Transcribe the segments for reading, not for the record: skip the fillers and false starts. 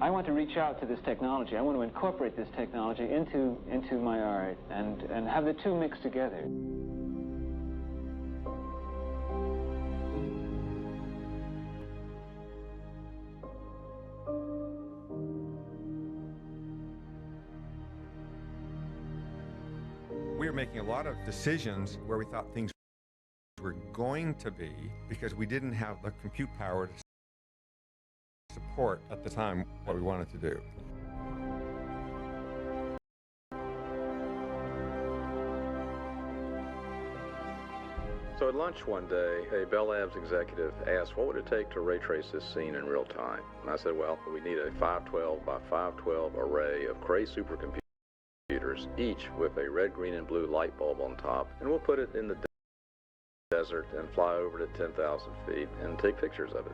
I want to reach out to this technology. I want to incorporate this technology into my art and have the two mixed together. We were making a lot of decisions where we thought things were going to be because we didn't have the compute power to support at the time what we wanted to do. So at lunch one day, a Bell Labs executive asked, what would it take to ray trace this scene in real time? And I said, well, we need a 512 by 512 array of Cray supercomputers, each with a red, green, and blue light bulb on top, and we'll put it in the desert and fly over it at 10,000 feet and take pictures of it.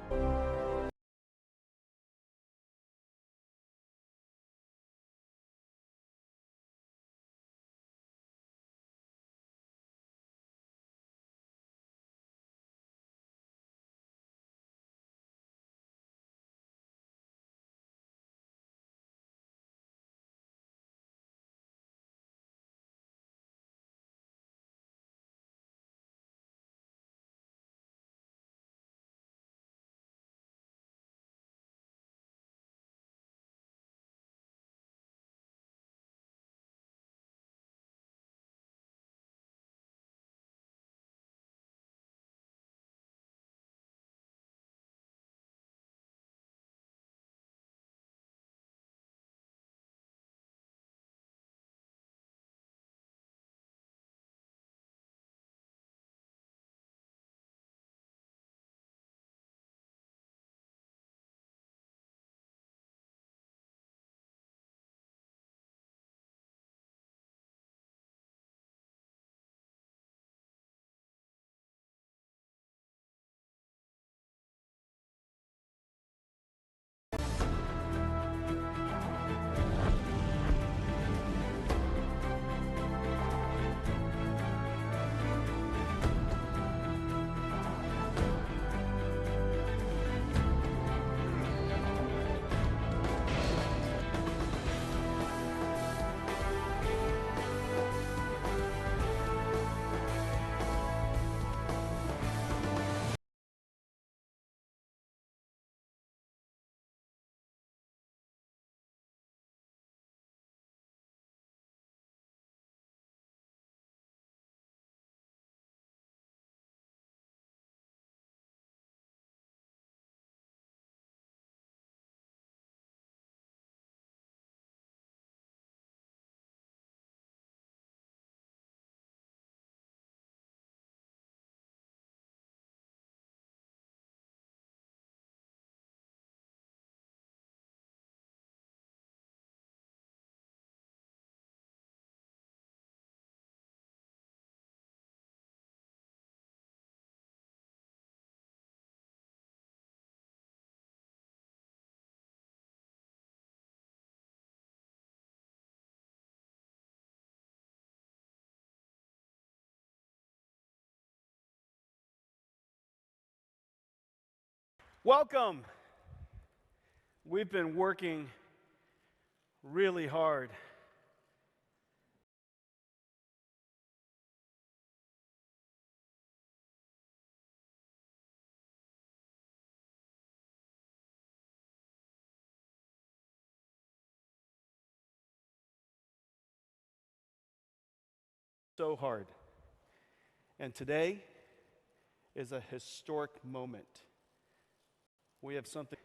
Welcome. We've been working really hard. So hard. And today is a historic moment. We have something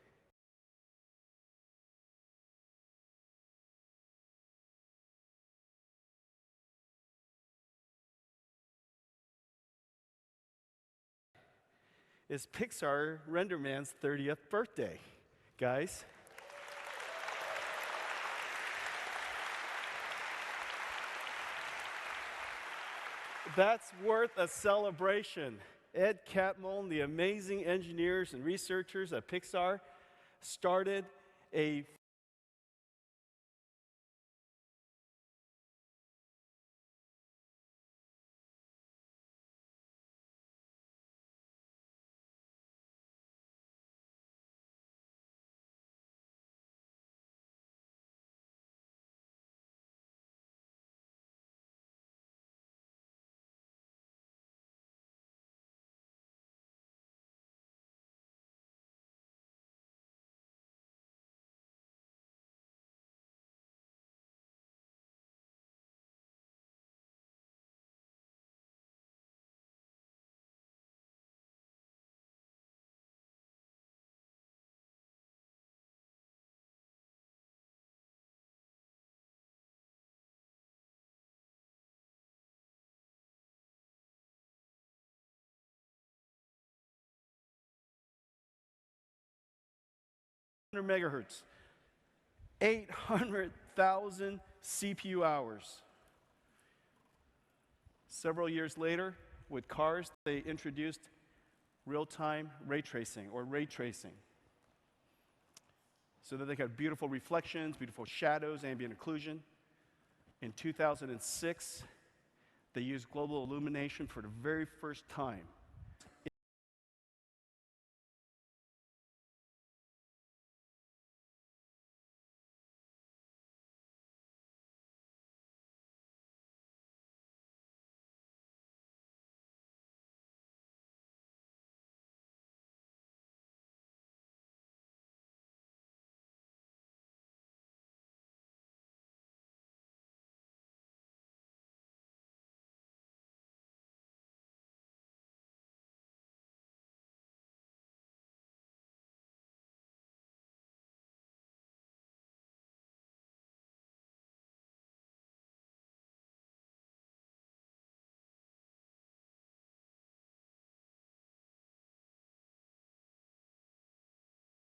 is Pixar RenderMan's 30th birthday, guys. That's worth a celebration. Ed Catmull, the amazing engineers and researchers at Pixar, started a megahertz, 800,000 CPU hours. Several years later, with cars, they introduced real-time ray tracing, or ray tracing, so that they got beautiful reflections, beautiful shadows, ambient occlusion. In 2006, they used global illumination for the very first time.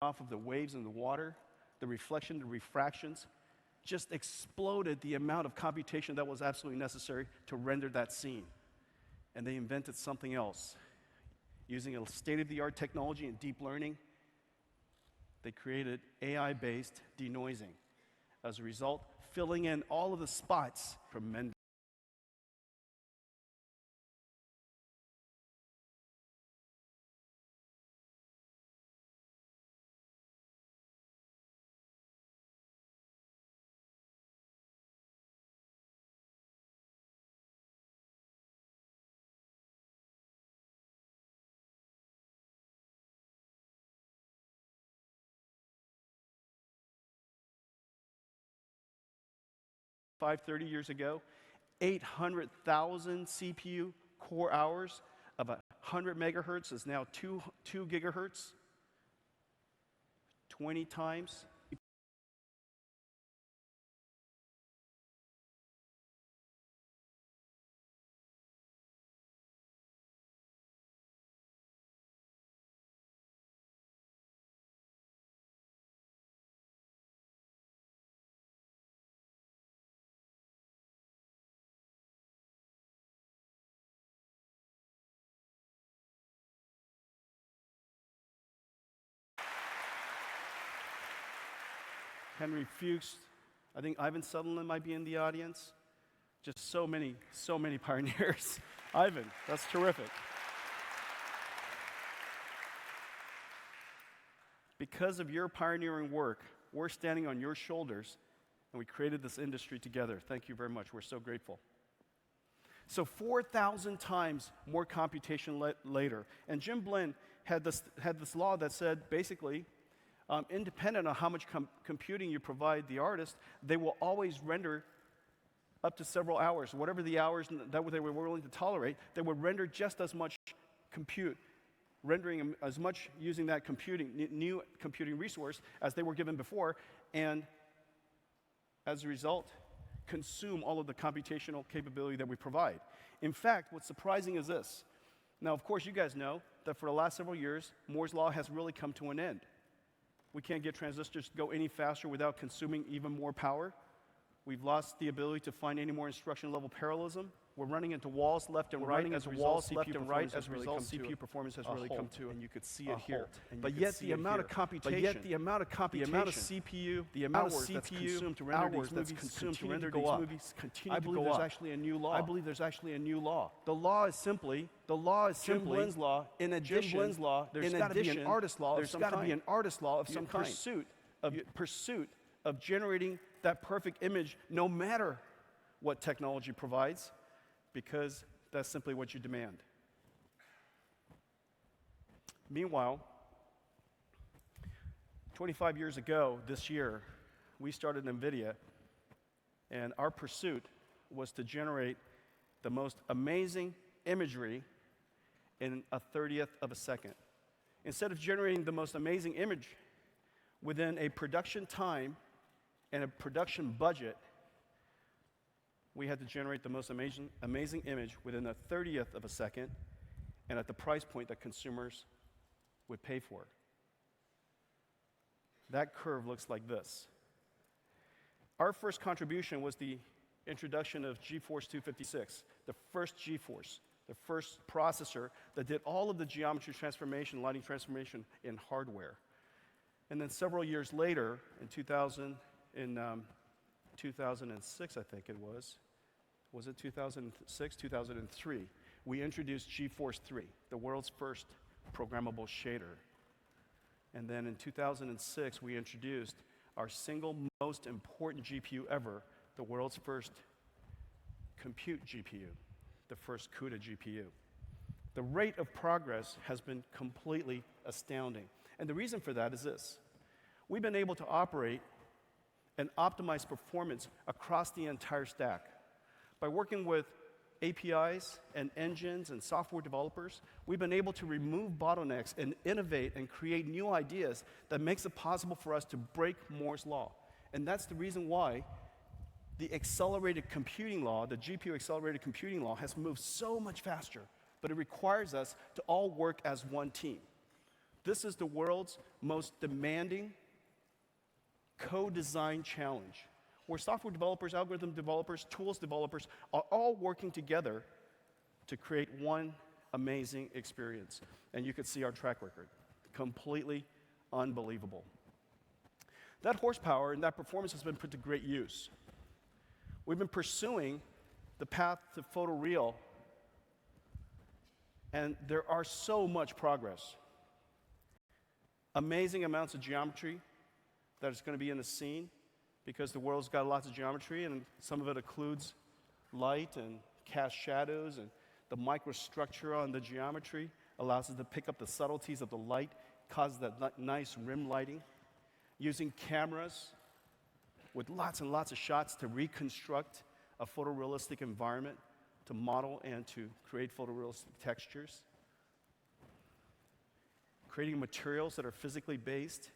Off of the waves in the water, the reflection, the refractions, just exploded the amount of computation that was absolutely necessary to render that scene. And they invented something else. Using a state-of-the-art technology and deep learning, they created AI-based denoising. As a result, filling in all of the spots. Tremendous. 30 years ago, 800,000 CPU core hours of 100 megahertz is now 2 gigahertz, 20 times. Henry Fuchs, I think Ivan Sutherland might be in the audience. Just so many pioneers. Ivan, that's terrific. Because of your pioneering work, we're standing on your shoulders, and we created this industry together. Thank you very much. We're so grateful. So 4,000 times more computation later. And Jim Blinn had this law that said, basically, independent of how much computing you provide the artist, they will always render up to several hours. Whatever the hours that they were willing to tolerate, they would render just as much compute, rendering as much using that new computing resource as they were given before, and as a result, consume all of the computational capability that we provide. In fact, what's surprising is this. Now, of course, you guys know that for the last several years, Moore's Law has really come to an end. We can't get transistors to go any faster without consuming even more power. We've lost the ability to find any more instruction-level parallelism. We're running into walls left and right as a result. CPU performance has really come to, and you could see it here. But yet the amount of computation, the amount of CPU, the amount of CPU hours that's consumed to render these movies continue to go up. I believe there's actually a new law. I believe there's actually a new law. The law is simply Jim Blinn's law. In addition, there's got to be an artist law of some kind. There's got to be an artist law of some kind. Pursuit of generating that perfect image, no matter what technology provides, because that's simply what you demand. Meanwhile, 25 years ago this year, we started Nvidia, and our pursuit was to generate the most amazing imagery in a 30th of a second. Instead of generating the most amazing image within a production time and a production budget, we had to generate the most amazing image within a 30th of a second and at the price point that consumers would pay for. that curve looks like this. Our first contribution was the introduction of GeForce 256, the first GeForce, the first processor that did all of the geometry transformation, lighting transformation in hardware. And then several years later, in 2006, I think it was it 2006, 2003, we introduced GeForce 3, the world's first programmable shader. And then in 2006, we introduced our single most important GPU ever, the world's first compute GPU, the first CUDA GPU. The rate of progress has been completely astounding. And the reason for that is this. We've been able to operate and optimize performance across the entire stack. By working with APIs and engines and software developers, we've been able to remove bottlenecks and innovate and create new ideas that makes it possible for us to break Moore's law. And that's the reason why the accelerated computing law, the GPU accelerated computing law, has moved so much faster, but it requires us to all work as one team. This is the world's most demanding co-design challenge, where software developers, algorithm developers, tools developers are all working together to create one amazing experience. And you could see our track record. Completely unbelievable. That horsepower and that performance has been put to great use. We've been pursuing the path to photoreal, and there are so much progress. Amazing amounts of geometry that is going to be in the scene, because the world's got lots of geometry, and some of it includes light and cast shadows, and the microstructure on the geometry allows us to pick up the subtleties of the light, causes that nice rim lighting. Using cameras with lots and lots of shots to reconstruct a photorealistic environment, to model and to create photorealistic textures. Creating materials that are physically based,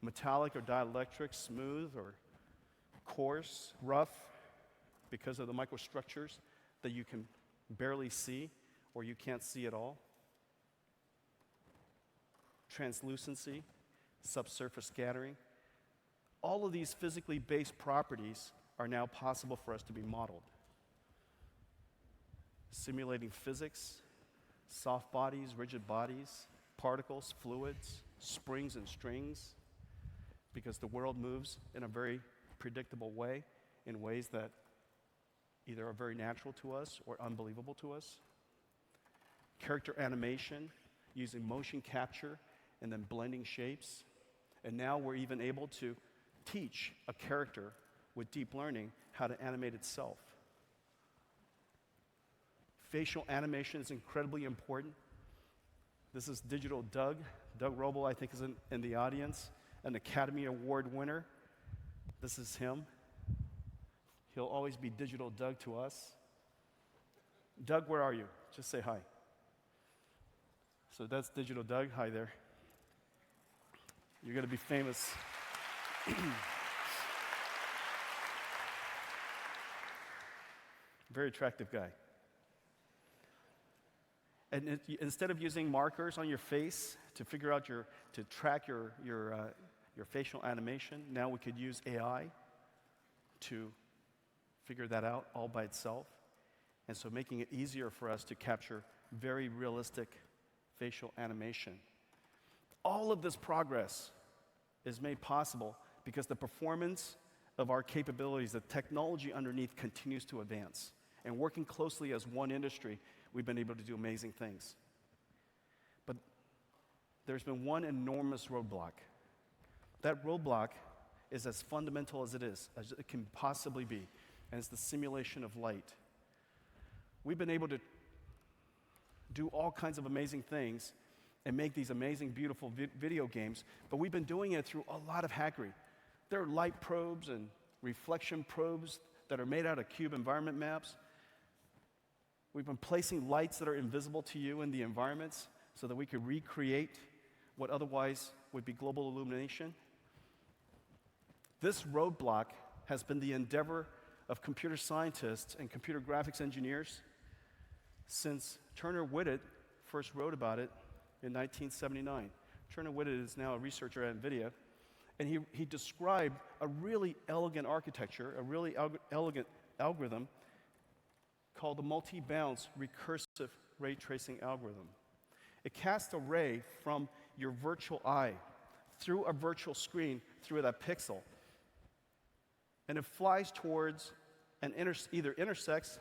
metallic or dielectric, smooth or coarse, rough, because of the microstructures that you can barely see or you can't see at all. Translucency, subsurface scattering. All of these physically based properties are now possible for us to be modeled. Simulating physics, soft bodies, rigid bodies, particles, fluids, springs and strings, because the world moves in a very predictable way, in ways that either are very natural to us or unbelievable to us. Character animation, using motion capture and then blending shapes. And now we're even able to teach a character with deep learning how to animate itself. Facial animation is incredibly important. This is Digital Doug. Doug Roble, I think, is in the audience, an Academy Award winner. This is him. He'll always be Digital Doug to us. Doug, where are you? Just say hi. So that's Digital Doug. Hi there. You're going to be famous. Very attractive guy. And instead of using markers on your face to figure out to track your facial animation, now we could use AI to figure that out all by itself. And so making it easier for us to capture very realistic facial animation. All of this progress is made possible because the performance of our capabilities, the technology underneath, continues to advance. And working closely as one industry, we've been able to do amazing things. But there's been one enormous roadblock. That roadblock is as fundamental as it can possibly be, and it's the simulation of light. We've been able to do all kinds of amazing things and make these amazing, beautiful video games, but we've been doing it through a lot of hackery. There are light probes and reflection probes that are made out of cube environment maps. We've been placing lights that are invisible to you in the environments so that we could recreate what otherwise would be global illumination. This roadblock has been the endeavor of computer scientists and computer graphics engineers since Turner Whitted first wrote about it in 1979. Turner Whitted is now a researcher at Nvidia, And he described a really elegant architecture, a really elegant algorithm called the multi-bounce recursive ray tracing algorithm. It casts a ray from your virtual eye through a virtual screen through that pixel. And it flies towards and either intersects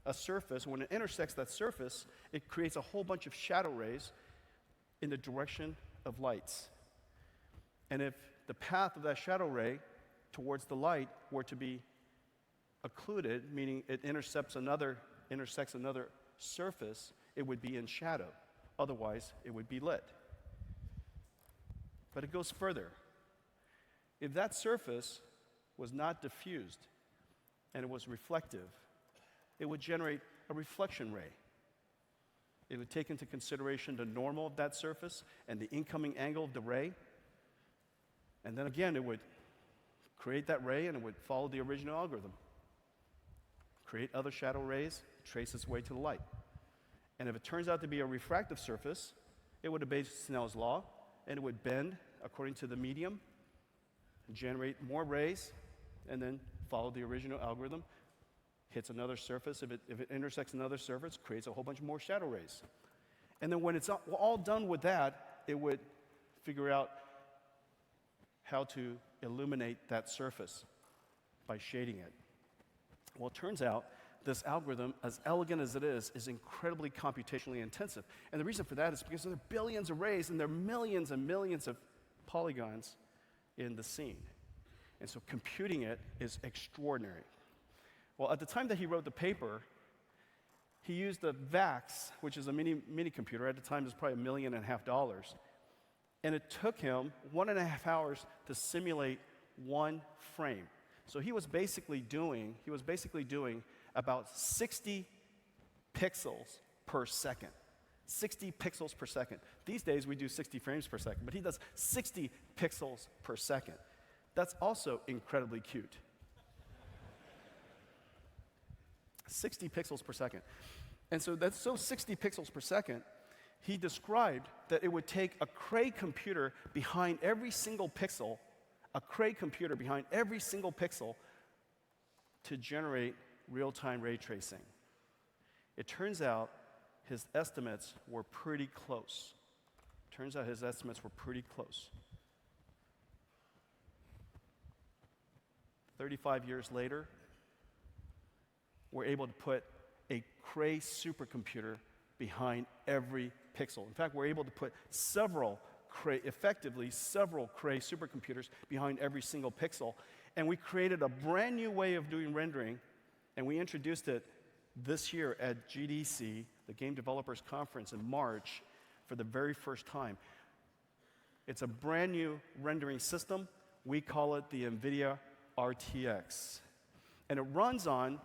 a surface. When it intersects that surface, it creates a whole bunch of shadow rays in the direction of lights. And if the path of that shadow ray towards the light were to be occluded, meaning it intersects another surface, it would be in shadow. Otherwise, it would be lit. But it goes further. If that surface was not diffused and it was reflective, it would generate a reflection ray. It would take into consideration the normal of that surface and the incoming angle of the ray. And then again, it would create that ray and it would follow the original algorithm. Create other shadow rays, trace its way to the light. And if it turns out to be a refractive surface, it would obey Snell's law, and it would bend according to the medium, generate more rays, and then follow the original algorithm, hits another surface. If it intersects another surface, creates a whole bunch more shadow rays. And then when it's all done with that, it would figure out how to illuminate that surface by shading it. Well, it turns out this algorithm, as elegant as it is incredibly computationally intensive. And the reason for that is because there are billions of rays and there are millions and millions of polygons in the scene. And so computing it is extraordinary. Well, at the time that he wrote the paper, he used the VAX, which is a mini computer. At the time, it was probably $1.5 million. And it took him 1.5 hours to simulate one frame. So he was basically doing about 60 pixels per second. 60 pixels per second. These days we do 60 frames per second, but he does 60 pixels per second. That's also incredibly cute. 60 pixels per second. And so 60 pixels per second, he described that it would take a Cray computer behind every single pixel, to generate real-time ray tracing. It turns out his estimates were pretty close. 35 years later, we're able to put a Cray supercomputer behind every pixel. In fact, we're able to put several Cray supercomputers behind every single pixel. And we created a brand new way of doing rendering, and we introduced it this year at GDC, the Game Developers Conference in March, for the very first time. It's a brand new rendering system. We call it the Nvidia RTX. And it runs on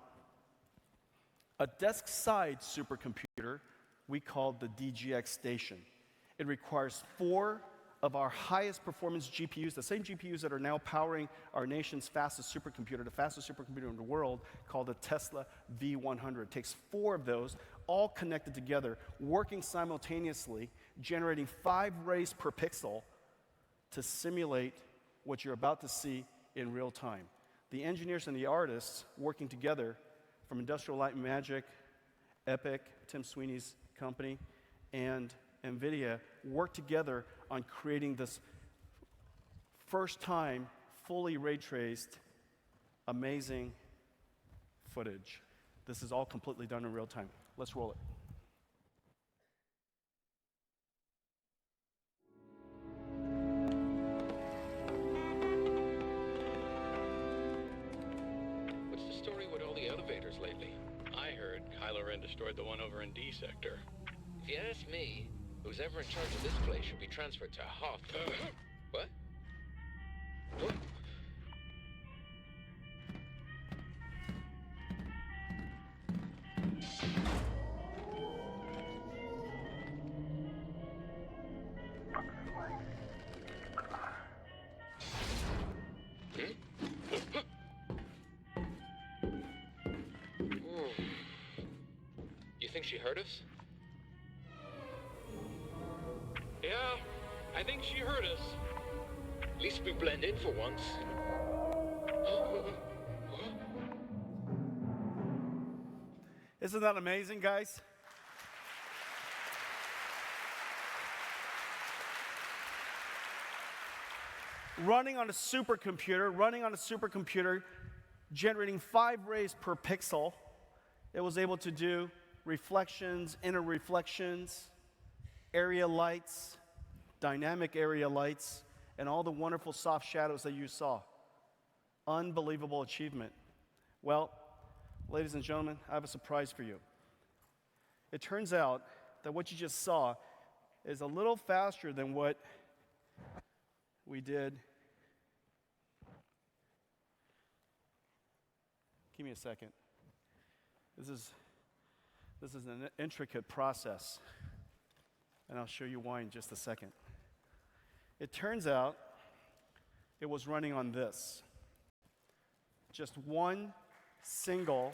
a desk-side supercomputer we call the DGX Station. It requires 4 of our highest performance GPUs, the same GPUs that are now powering our nation's fastest supercomputer, the fastest supercomputer in the world, called the Tesla V100. It takes 4 of those, all connected together, working simultaneously, generating 5 rays per pixel to simulate what you're about to see in real time. The engineers and the artists working together from Industrial Light and Magic, Epic, Tim Sweeney's company, and Nvidia worked together on creating this first time fully ray traced amazing footage. This is all completely done in real time. Let's roll it. What's the story with all the elevators lately? I heard Kylo Ren destroyed the one over in D sector. If you ask me, who's ever in charge of this place should be transferred to Hoth. What? What? You think she heard us? Yeah, I think she heard us. At least we blend in for once. Isn't that amazing, guys? Running on a supercomputer, generating 5 rays per pixel, it was able to do reflections, inner reflections, area lights, dynamic area lights, and all the wonderful soft shadows that you saw. Unbelievable achievement. Well, ladies and gentlemen, I have a surprise for you. It turns out that what you just saw is a little faster than what we did. Give me a second. This is an intricate process, and I'll show you why in just a second. It turns out it was running on this. Just one single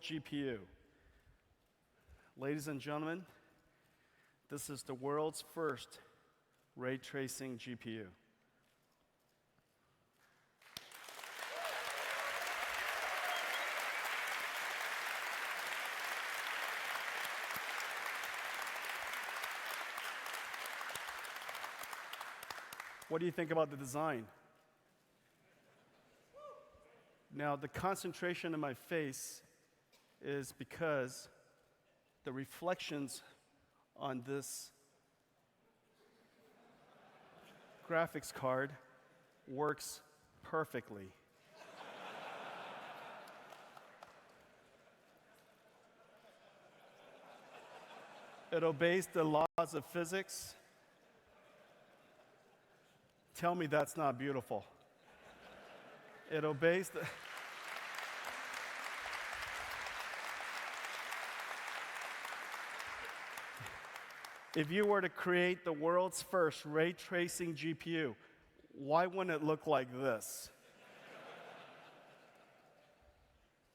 GPU. Ladies and gentlemen, this is the world's first ray tracing GPU. What do you think about the design? Now, the concentration in my face is because the reflections on this graphics card works perfectly. It obeys the laws of physics. Tell me that's not beautiful. It obeys the... If you were to create the world's first ray tracing GPU, why wouldn't it look like this?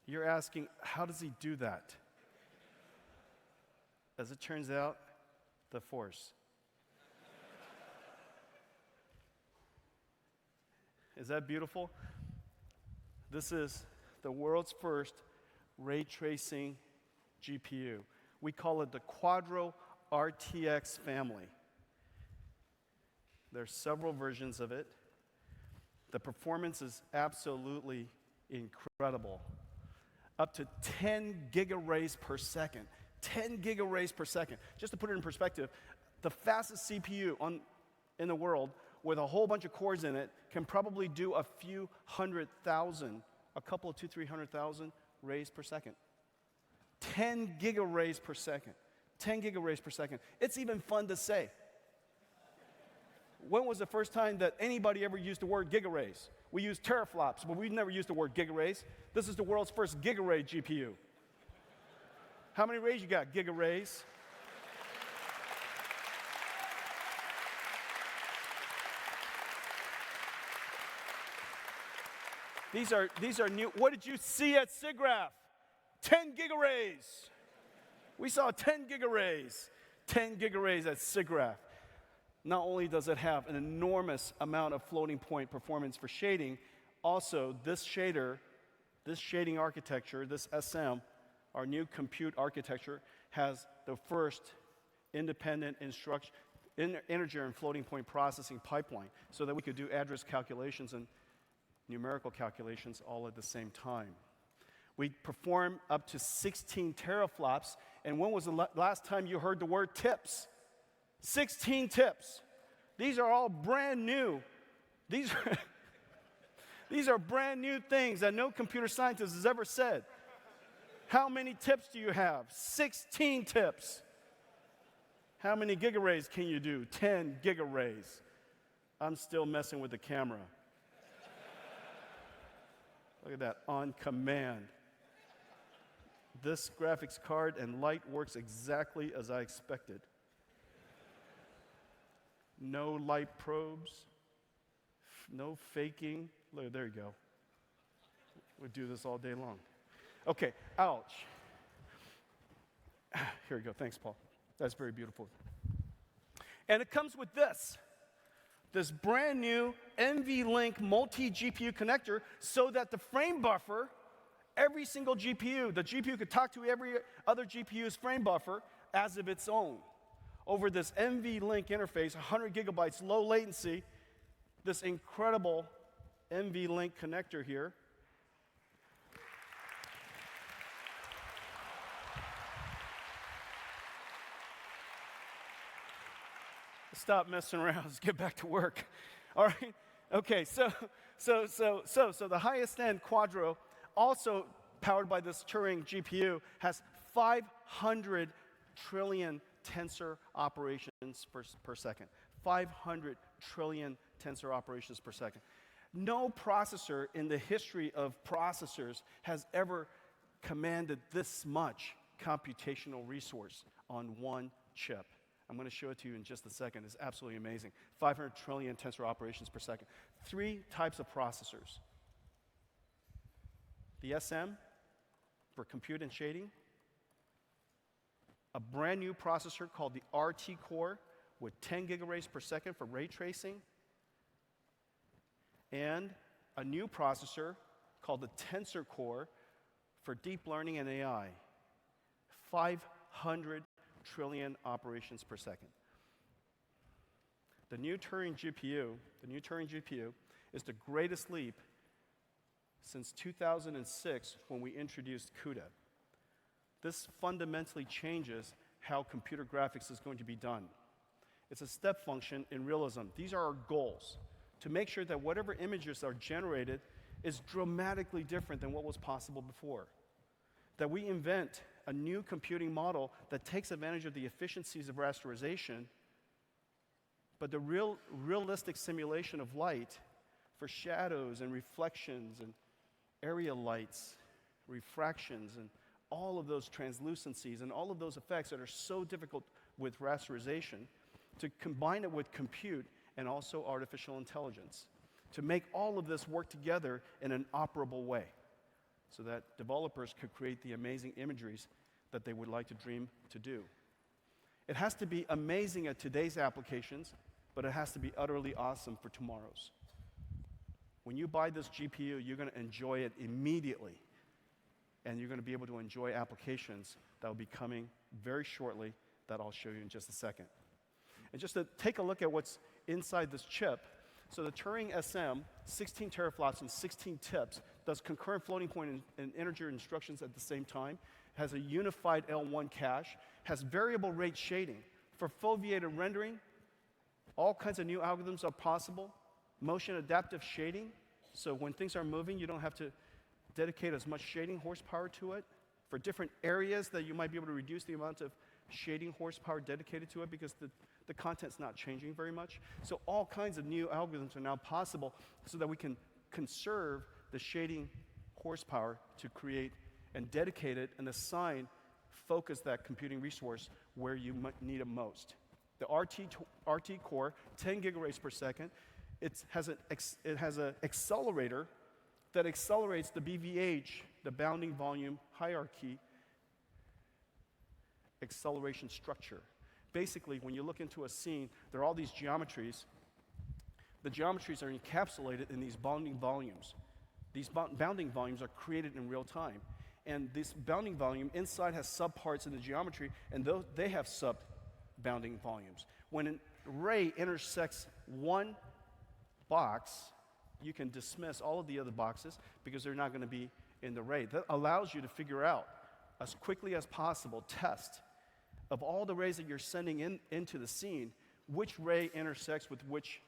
You're asking, how does he do that? As it turns out, the Force. Is that beautiful? This is the world's first ray tracing GPU. We call it the Quadro RTX family. There's several versions of it. The performance is absolutely incredible. Up to 10 gigaраys per second. 10 gigaраys per second. Just to put it in perspective, the fastest CPU in the world with a whole bunch of cores in it can probably do a few 100,000, a couple of 200,000-300,000 rays per second. 10 gigarays per second. 10 gigarays per second. It's even fun to say. When was the first time that anybody ever used the word gigarays? We use teraflops, but we've never used the word gigarays. This is the world's first gigaray GPU. How many rays you got? Gigarays. These are new. What did you see at Siggraph? 10 gigarays. We saw 10 gigarays. 10 gigarays at Siggraph. Not only does it have an enormous amount of floating point performance for shading, also this shading architecture, this SM, our new compute architecture, has the first independent integer and floating point processing pipeline so that we could do address calculations and numerical calculations all at the same time. We perform up to 16 teraflops, and when was the last time you heard the word tips? 16 tips. These are all brand new. These are brand new things that no computer scientist has ever said. How many tips do you have? 16 tips. How many gigarays can you do? 10 gigarays. I'm still messing with the camera. Look at that, on command. This graphics card and light works exactly as I expected. no light probes, no faking. Look, there you go. We'll do this all day long. Okay, ouch. Here we go. Thanks, Paul. That's very beautiful. And it comes with this brand new NVLink multi-GPU connector so that the frame buffer, every single GPU, the GPU could talk to every other GPU's frame buffer as of its own. Over this NVLink interface, 100 gigabytes, low latency, this incredible NVLink connector here. Stop messing around. Let's get back to work. All right. Okay. So the highest end Quadro, also powered by this Turing GPU, has 500 trillion tensor operations per second. 500 trillion tensor operations per second. No processor in the history of processors has ever commanded this much computational resource on one chip. I'm going to show it to you in just a second. It's absolutely amazing. 500 trillion tensor operations per second. 3 types of processors. The SM for compute and shading. A brand new processor called the RT Core with 10 gigabaytes per second for ray tracing. And a new processor called the Tensor Core for deep learning and AI. 500 trillion operations per second. The new Turing GPU is the greatest leap since 2006 when we introduced CUDA. This fundamentally changes how computer graphics is going to be done. It's a step function in realism. These are our goals, to make sure that whatever images are generated is dramatically different than what was possible before. That we invent a new computing model that takes advantage of the efficiencies of rasterization, but the realistic simulation of light for shadows and reflections and area lights, refractions, and all of those translucencies and all of those effects that are so difficult with rasterization, to combine it with compute and also artificial intelligence, to make all of this work together in an operable way, so that developers could create the amazing imageries that they would like to dream to do. It has to be amazing at today's applications, but it has to be utterly awesome for tomorrow's. When you buy this GPU, you're going to enjoy it immediately, and you're going to be able to enjoy applications that will be coming very shortly that I'll show you in just a second. And just to take a look at what's inside this chip, so the Turing SM, 16 teraflops and 16 tips, does concurrent floating point and integer instructions at the same time, has a unified L1 cache, has variable rate shading. For foveated rendering, all kinds of new algorithms are possible. Motion adaptive shading, so when things are moving, you don't have to dedicate as much shading horsepower to it. For different areas that you might be able to reduce the amount of shading horsepower dedicated to it because the content's not changing very much. So all kinds of new algorithms are now possible so that we can conserve the shading horsepower to create and dedicate it and focus that computing resource where you need it most. The RT Core, 10 gigabaytes per second, it has an accelerator that accelerates the BVH, the bounding volume hierarchy acceleration structure. Basically, when you look into a scene, there are all these geometries. The geometries are encapsulated in these bounding volumes. These bounding volumes are created in real time. And this bounding volume inside has subparts in the geometry, and they have sub-bounding volumes. When an ray intersects one box, you can dismiss all of the other boxes because they're not going to be in the ray. That allows you to figure out, as quickly as possible, test of all the rays that you're sending into the scene, which ray intersects with which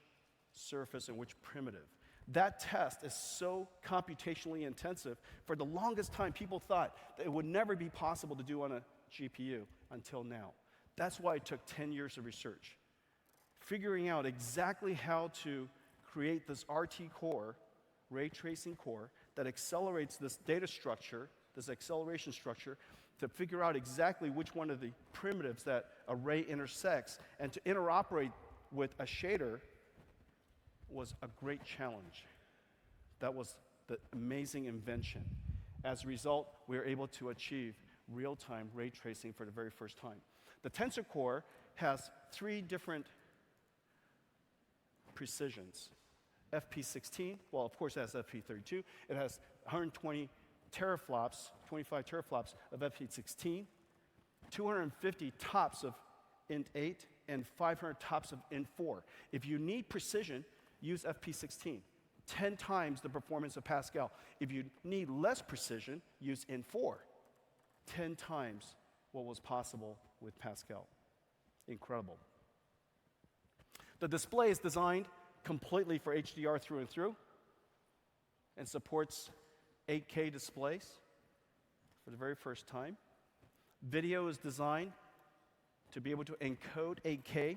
surface and which primitive. That test is so computationally intensive. For the longest time, people thought that it would never be possible to do on a GPU until now. That's why it took 10 years of research. Figuring out exactly how to create this RT core, ray tracing core, that accelerates this data structure, this acceleration structure, to figure out exactly which one of the primitives that a ray intersects, and to interoperate with a shader was a great challenge. That was the amazing invention. As a result, we were able to achieve real-time ray tracing for the very first time. The Tensor Core has 3 different precisions. FP16, well, of course, it has FP32. It has 120 teraflops, 25 teraflops of FP16, 250 tops of int8, and 500 tops of int4. If you need precision, use FP16. 10 times the performance of Pascal. If you need less precision, use int4. 10 times what was possible with Pascal. Incredible. The display is designed completely for HDR through and through and supports 8K displays for the very first time. Video is designed to be able to encode 8K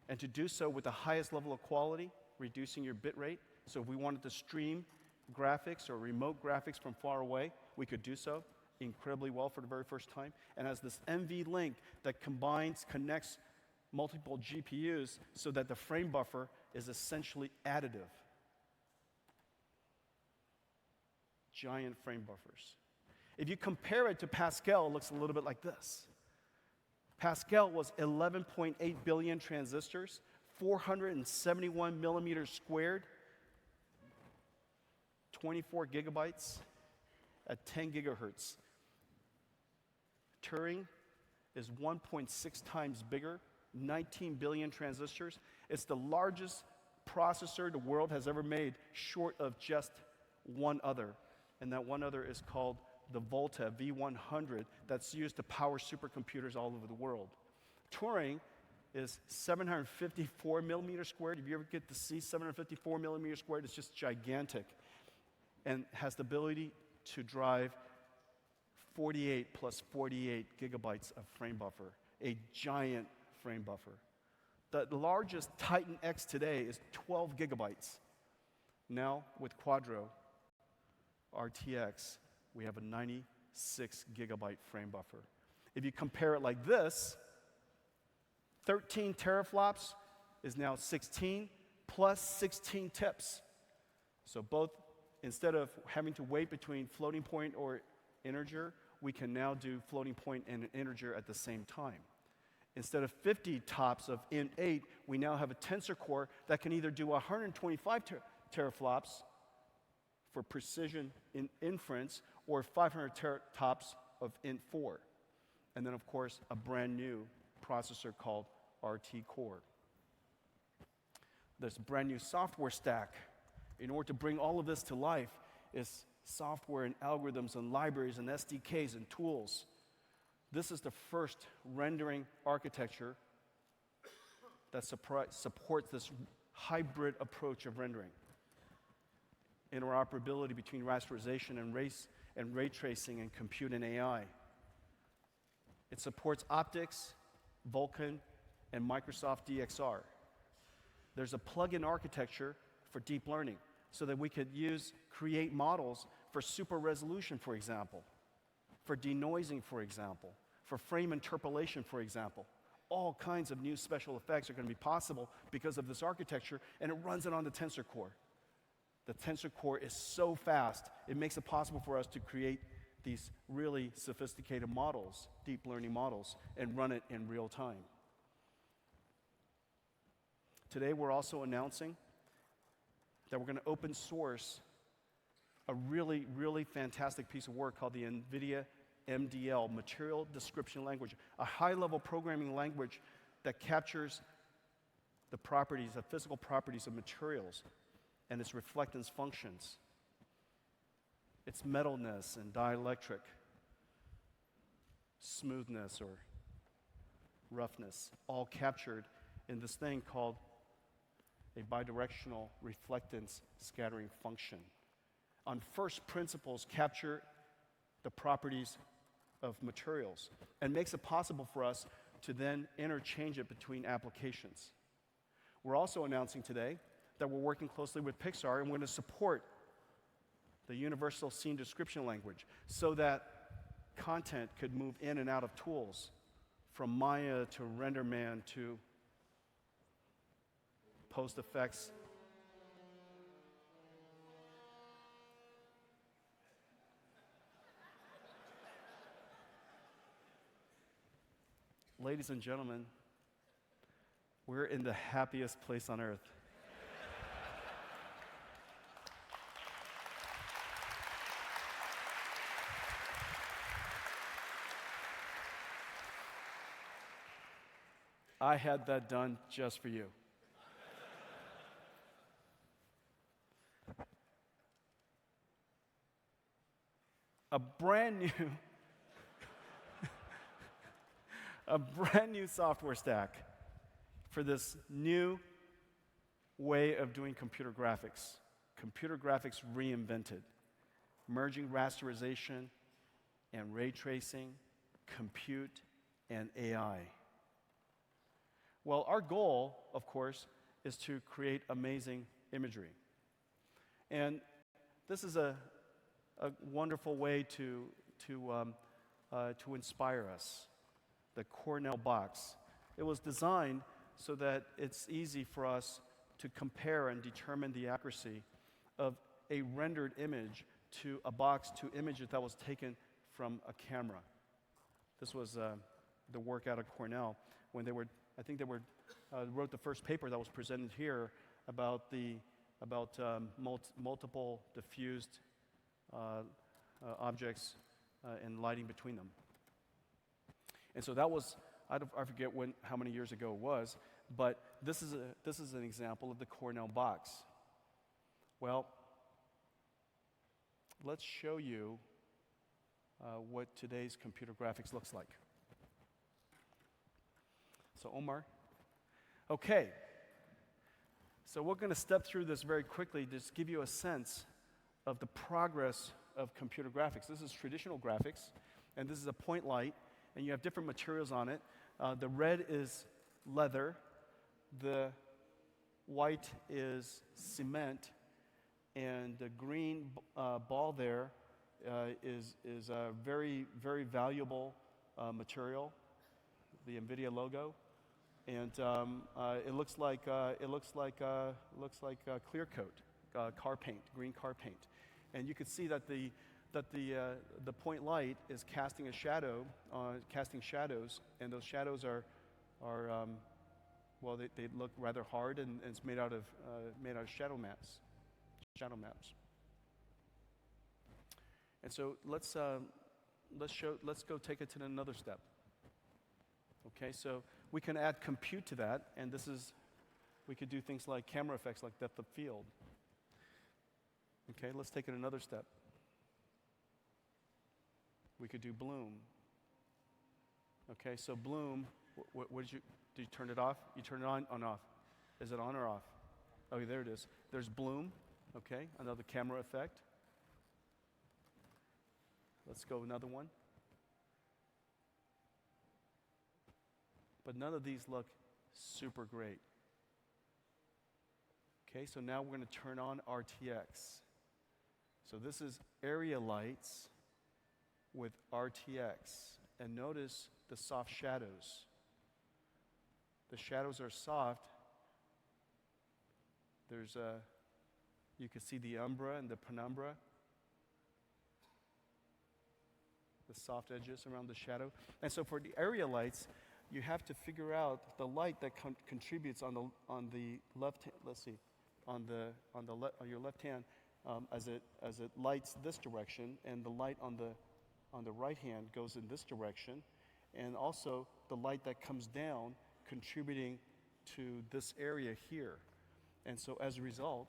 and to do so with the highest level of quality, reducing your bit rate. So if we wanted to stream graphics or remote graphics from far away, we could do so incredibly well for the very first time. And has this NVLink that connects multiple GPUs so that the frame buffer is essentially additive. Giant frame buffers. If you compare it to Pascal, it looks a little bit like this. Pascal was 11.8 billion transistors, 471 millimeters squared, 24 gigabytes at 10 gigahertz. Turing is 1.6 times bigger, 19 billion transistors. It's the largest processor the world has ever made, short of just one other. And that one other is called the Volta V100 that's used to power supercomputers all over the world. Turing is 754 millimeters squared. If you ever get to see 754 millimeters squared, it's just gigantic. And has the ability to drive 48 plus 48 gigabytes of frame buffer, a giant frame buffer. The largest Titan X today is 12 gigabytes. Now, with Quadro RTX, we have a 96 gigabyte frame buffer. If you compare it like this, 13 teraflops is now 16 plus 16 tips. So both, instead of having to wait between floating point or integer, we can now do floating point and integer at the same time. Instead of 50 tops of int8, we now have a Tensor Core that can either do 125 teraflops for precision in inference or 500 tops of int4. And then, of course, a brand new processor called RT Core. There's a brand new software stack. In order to bring all of this to life is software and algorithms and libraries and SDKs and tools. This is the first rendering architecture that supports this hybrid approach of rendering. Interoperability between rasterization and ray tracing and compute and AI. It supports optics, Vulkan, and Microsoft DXR. There's a plug-in architecture for deep learning so that we could create models for super resolution, for example, for denoising, for example, for frame interpolation, for example. All kinds of new special effects are going to be possible because of this architecture, and it runs it on the Tensor Core. The Tensor Core is so fast, it makes it possible for us to create these really sophisticated models, deep learning models, and run it in real time. Today, we're also announcing that we're going to open source a really, really fantastic piece of work called the Nvidia MDL, Material Description Language, a high-level programming language that captures the properties, the physical properties of materials and its reflectance functions, its metalness and dielectric, smoothness or roughness, all captured in this thing called a bidirectional reflectance scattering function. On first principles, capture the properties of materials and makes it possible for us to then interchange it between applications. We're also announcing today that we're working closely with Pixar and we're going to support the universal scene description language so that content could move in and out of tools from Maya to RenderMan to post effects. Ladies and gentlemen, we're in the happiest place on earth. I had that done just for you. A brand new software stack for this new way of doing computer graphics. Computer graphics reinvented, merging rasterization and ray tracing, compute, and AI. Well, our goal, of course, is to create amazing imagery. And this is a wonderful way to inspire us. The Cornell box. It was designed so that it's easy for us to compare and determine the accuracy of a rendered image to a box to images that was taken from a camera. This was the work out of Cornell when they were, I think they were, wrote the first paper that was presented here about multiple diffused objects and lighting between them. And so that was, I forget how many years ago it was, but this is an example of the Cornell box. Well, let's show you what today's computer graphics looks like. So Omar, okay. So we're going to step through this very quickly to just give you a sense of the progress of computer graphics. This is traditional graphics, and this is a point light, and you have different materials on it. The red is leather, the white is cement, and the green ball there is a very, very valuable material, the Nvidia logo, and it looks like clear coat, car paint, green car paint, and you can see that the point light is casting a shadow, casting shadows, and those shadows are well, they look rather hard, and it's made out of shadow maps. And so let's go take it to another step. Okay, so we can add compute to that, and we could do things like camera effects, like depth of field. Okay, let's take it another step. We could do bloom. Okay, so bloom, did you turn it off? You turn it on off? Is it on or off? Okay, there it is. There's bloom, okay, another camera effect. Let's go another one. But none of these look super great. Okay, so now we're going to turn on RTX. So this is area lights with RTX. And notice the soft shadows. The shadows are soft. You can see the umbra and the penumbra, the soft edges around the shadow. And so for the area lights, you have to figure out the light that contributes on the left. Let's see, on your left hand, as it lights this direction, and the light on the right hand goes in this direction, and also the light that comes down contributing to this area here. And so as a result,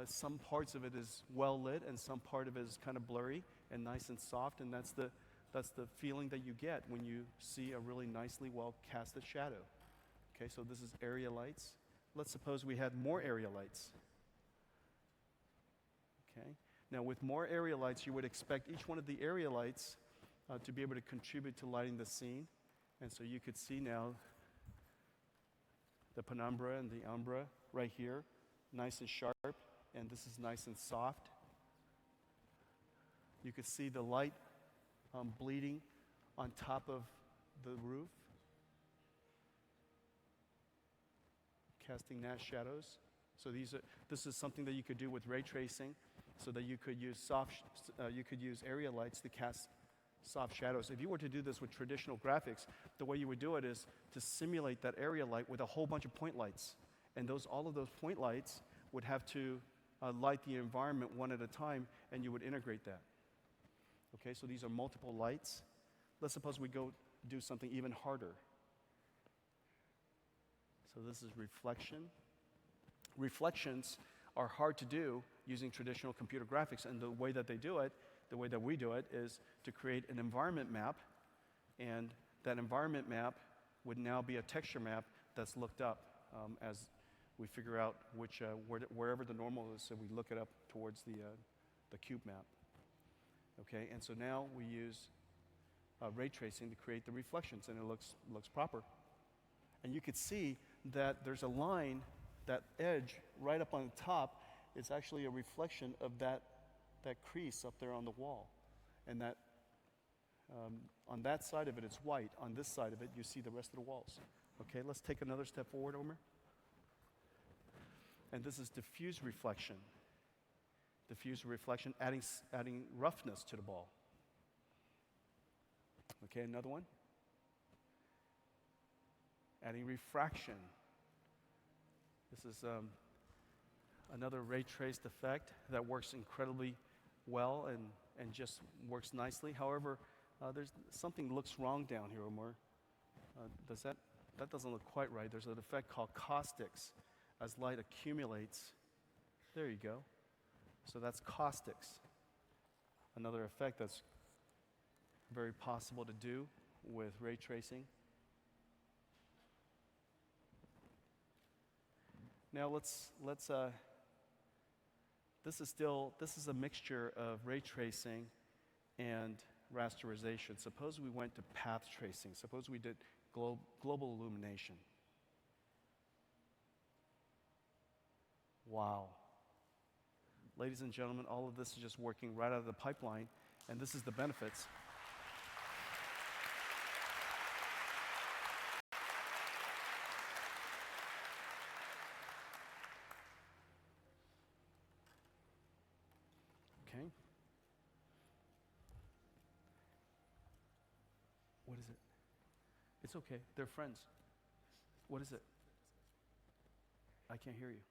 some parts of it is well lit, and some part of it is kind of blurry and nice and soft, and that's the feeling that you get when you see a really nicely well casted shadow. Okay, so this is area lights. Let's suppose we had more area lights. Okay, now with more area lights, you would expect each one of the area lights to be able to contribute to lighting the scene. And so you could see now the penumbra and the umbra right here, nice and sharp, and this is nice and soft. You could see the light bleeding on top of the roof. casting Nash shadows. So this is something that you could do with ray tracing, so that you could use area lights to cast soft shadows. If you were to do this with traditional graphics, the way you would do it is to simulate that area light with a whole bunch of point lights. And all of those point lights would have to light the environment one at a time, and you would integrate that. Okay, so these are multiple lights. Let's suppose we go do something even harder. So this is reflection. Reflections are hard to do using traditional computer graphics, and the way that they do it, the way that we do it, is to create an environment map, and that environment map would now be a texture map that's looked up as we figure out wherever the normal is, so we look it up towards the cube map. Okay, and so now we use ray tracing to create the reflections, and it looks proper. And you could see that there's a line, that edge right up on the top is actually a reflection of that crease up there on the wall. And that on that side of it, it's white. On this side of it, you see the rest of the walls. Okay, let's take another step forward, Omer. And this is diffuse reflection. Diffuse reflection, adding roughness to the ball. Okay, another one. Adding refraction. This is another ray traced effect that works incredibly well and just works nicely. However, there's something looks wrong down here, Omar. That doesn't look quite right. There's an effect called caustics. As light accumulates, there you go. So that's caustics. Another effect that's very possible to do with ray tracing. Now this is a mixture of ray tracing and rasterization. Suppose we went to path tracing. Suppose we did global illumination. Wow. Ladies and gentlemen, all of this is just working right out of the pipeline, and this is the benefits. Okay. What is it? It's okay. They're friends. What is it? I can't hear you.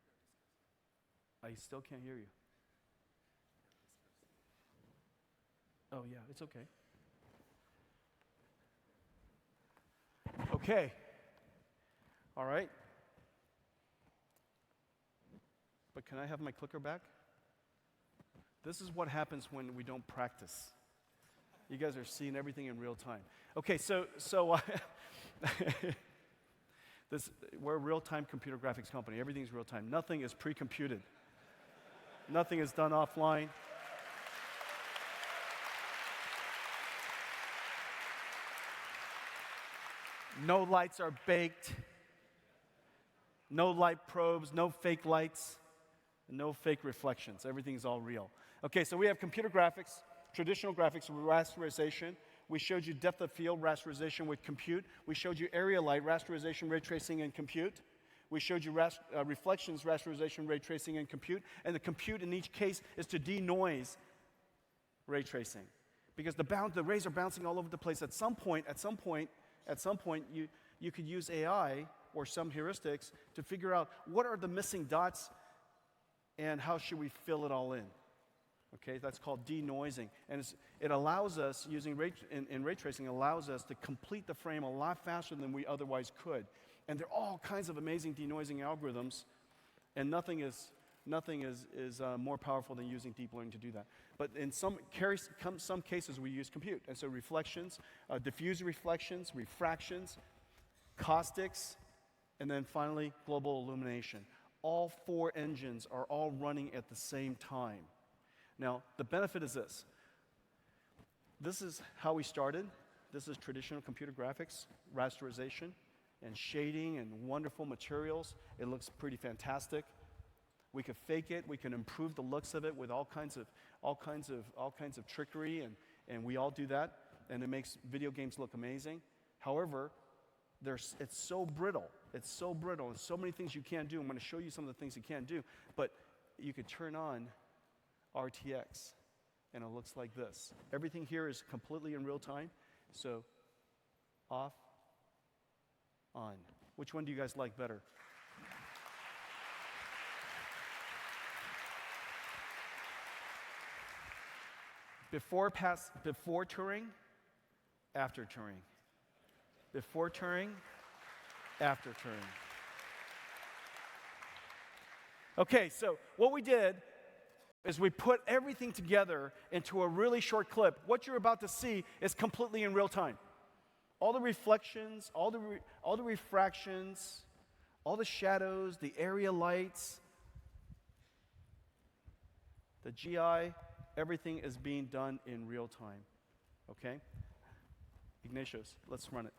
I still can't hear you. Oh, yeah, it's okay. Okay. All right. But can I have my clicker back? This is what happens when we don't practice. You guys are seeing everything in real time. Okay, so we're a real-time computer graphics company. Everything's real-time. Nothing is pre-computed. Nothing is done offline. No lights are baked. No light probes, no fake lights, no fake reflections. Everything's all real. Okay, so we have computer graphics, traditional graphics with rasterization. We showed you depth of field rasterization with compute. We showed you area light rasterization, ray tracing, and compute. We showed you reflections, rasterization, ray tracing, and compute. And the compute in each case is to denoise ray tracing, because the rays are bouncing all over the place. At some point, you could use AI or some heuristics to figure out what are the missing dots and how should we fill it all in. Okay, that's called denoising. And it allows us, using ray tracing, allows us to complete the frame a lot faster than we otherwise could. And there are all kinds of amazing denoising algorithms, and nothing is more powerful than using deep learning to do that. But in some cases, we use compute. And so reflections, diffuse reflections, refractions, caustics, and then finally, global illumination. All four engines are all running at the same time. Now, the benefit is this. This is how we started. This is traditional computer graphics, rasterization, and shading, and wonderful materials. It looks pretty fantastic. We could fake it. We can improve the looks of it with all kinds of trickery, and we all do that, and it makes video games look amazing. However, It's so brittle. It's so brittle. There's so many things you can't do. I'm going to show you some of the things you can't do. But you could turn on RTX, and it looks like this. Everything here is completely in real time. So off, on. Which one do you guys like better? Before Turing, after Turing. Before Turing, after Turing. Okay, so what we did is we put everything together into a really short clip. What you're about to see is completely in real time. All the reflections, all the refractions, all the shadows, the area lights, the GI, everything is being done in real time. Okay? Ignatius, let's run it.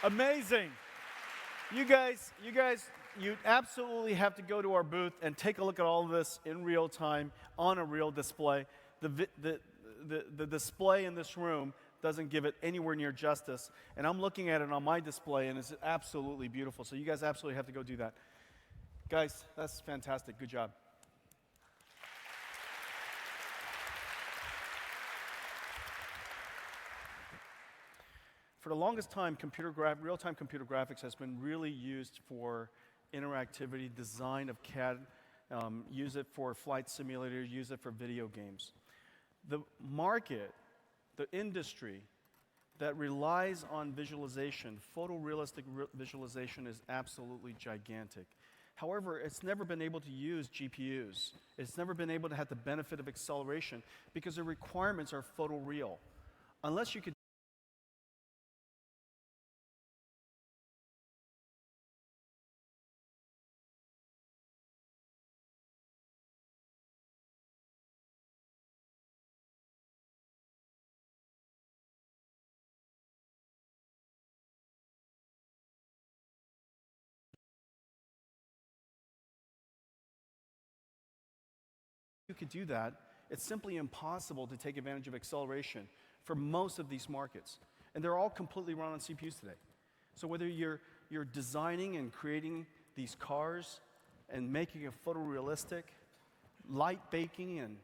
Amazing. You guys, you absolutely have to go to our booth and take a look at all of this in real time on a real display. The display in this room doesn't give it anywhere near justice. And I'm looking at it on my display, and it's absolutely beautiful. So you guys absolutely have to go do that. Guys, that's fantastic. Good job. For the longest time, real-time computer graphics has been really used for interactivity, design of CAD, use it for flight simulators, use it for video games. The market, the industry that relies on visualization, photorealistic visualization, is absolutely gigantic. However, it's never been able to use GPUs. It's never been able to have the benefit of acceleration because the requirements are photoreal. Unless you could do that, it's simply impossible to take advantage of acceleration for most of these markets. And they're all completely run on CPUs today. So whether you're designing and creating these cars and making it photorealistic, light baking and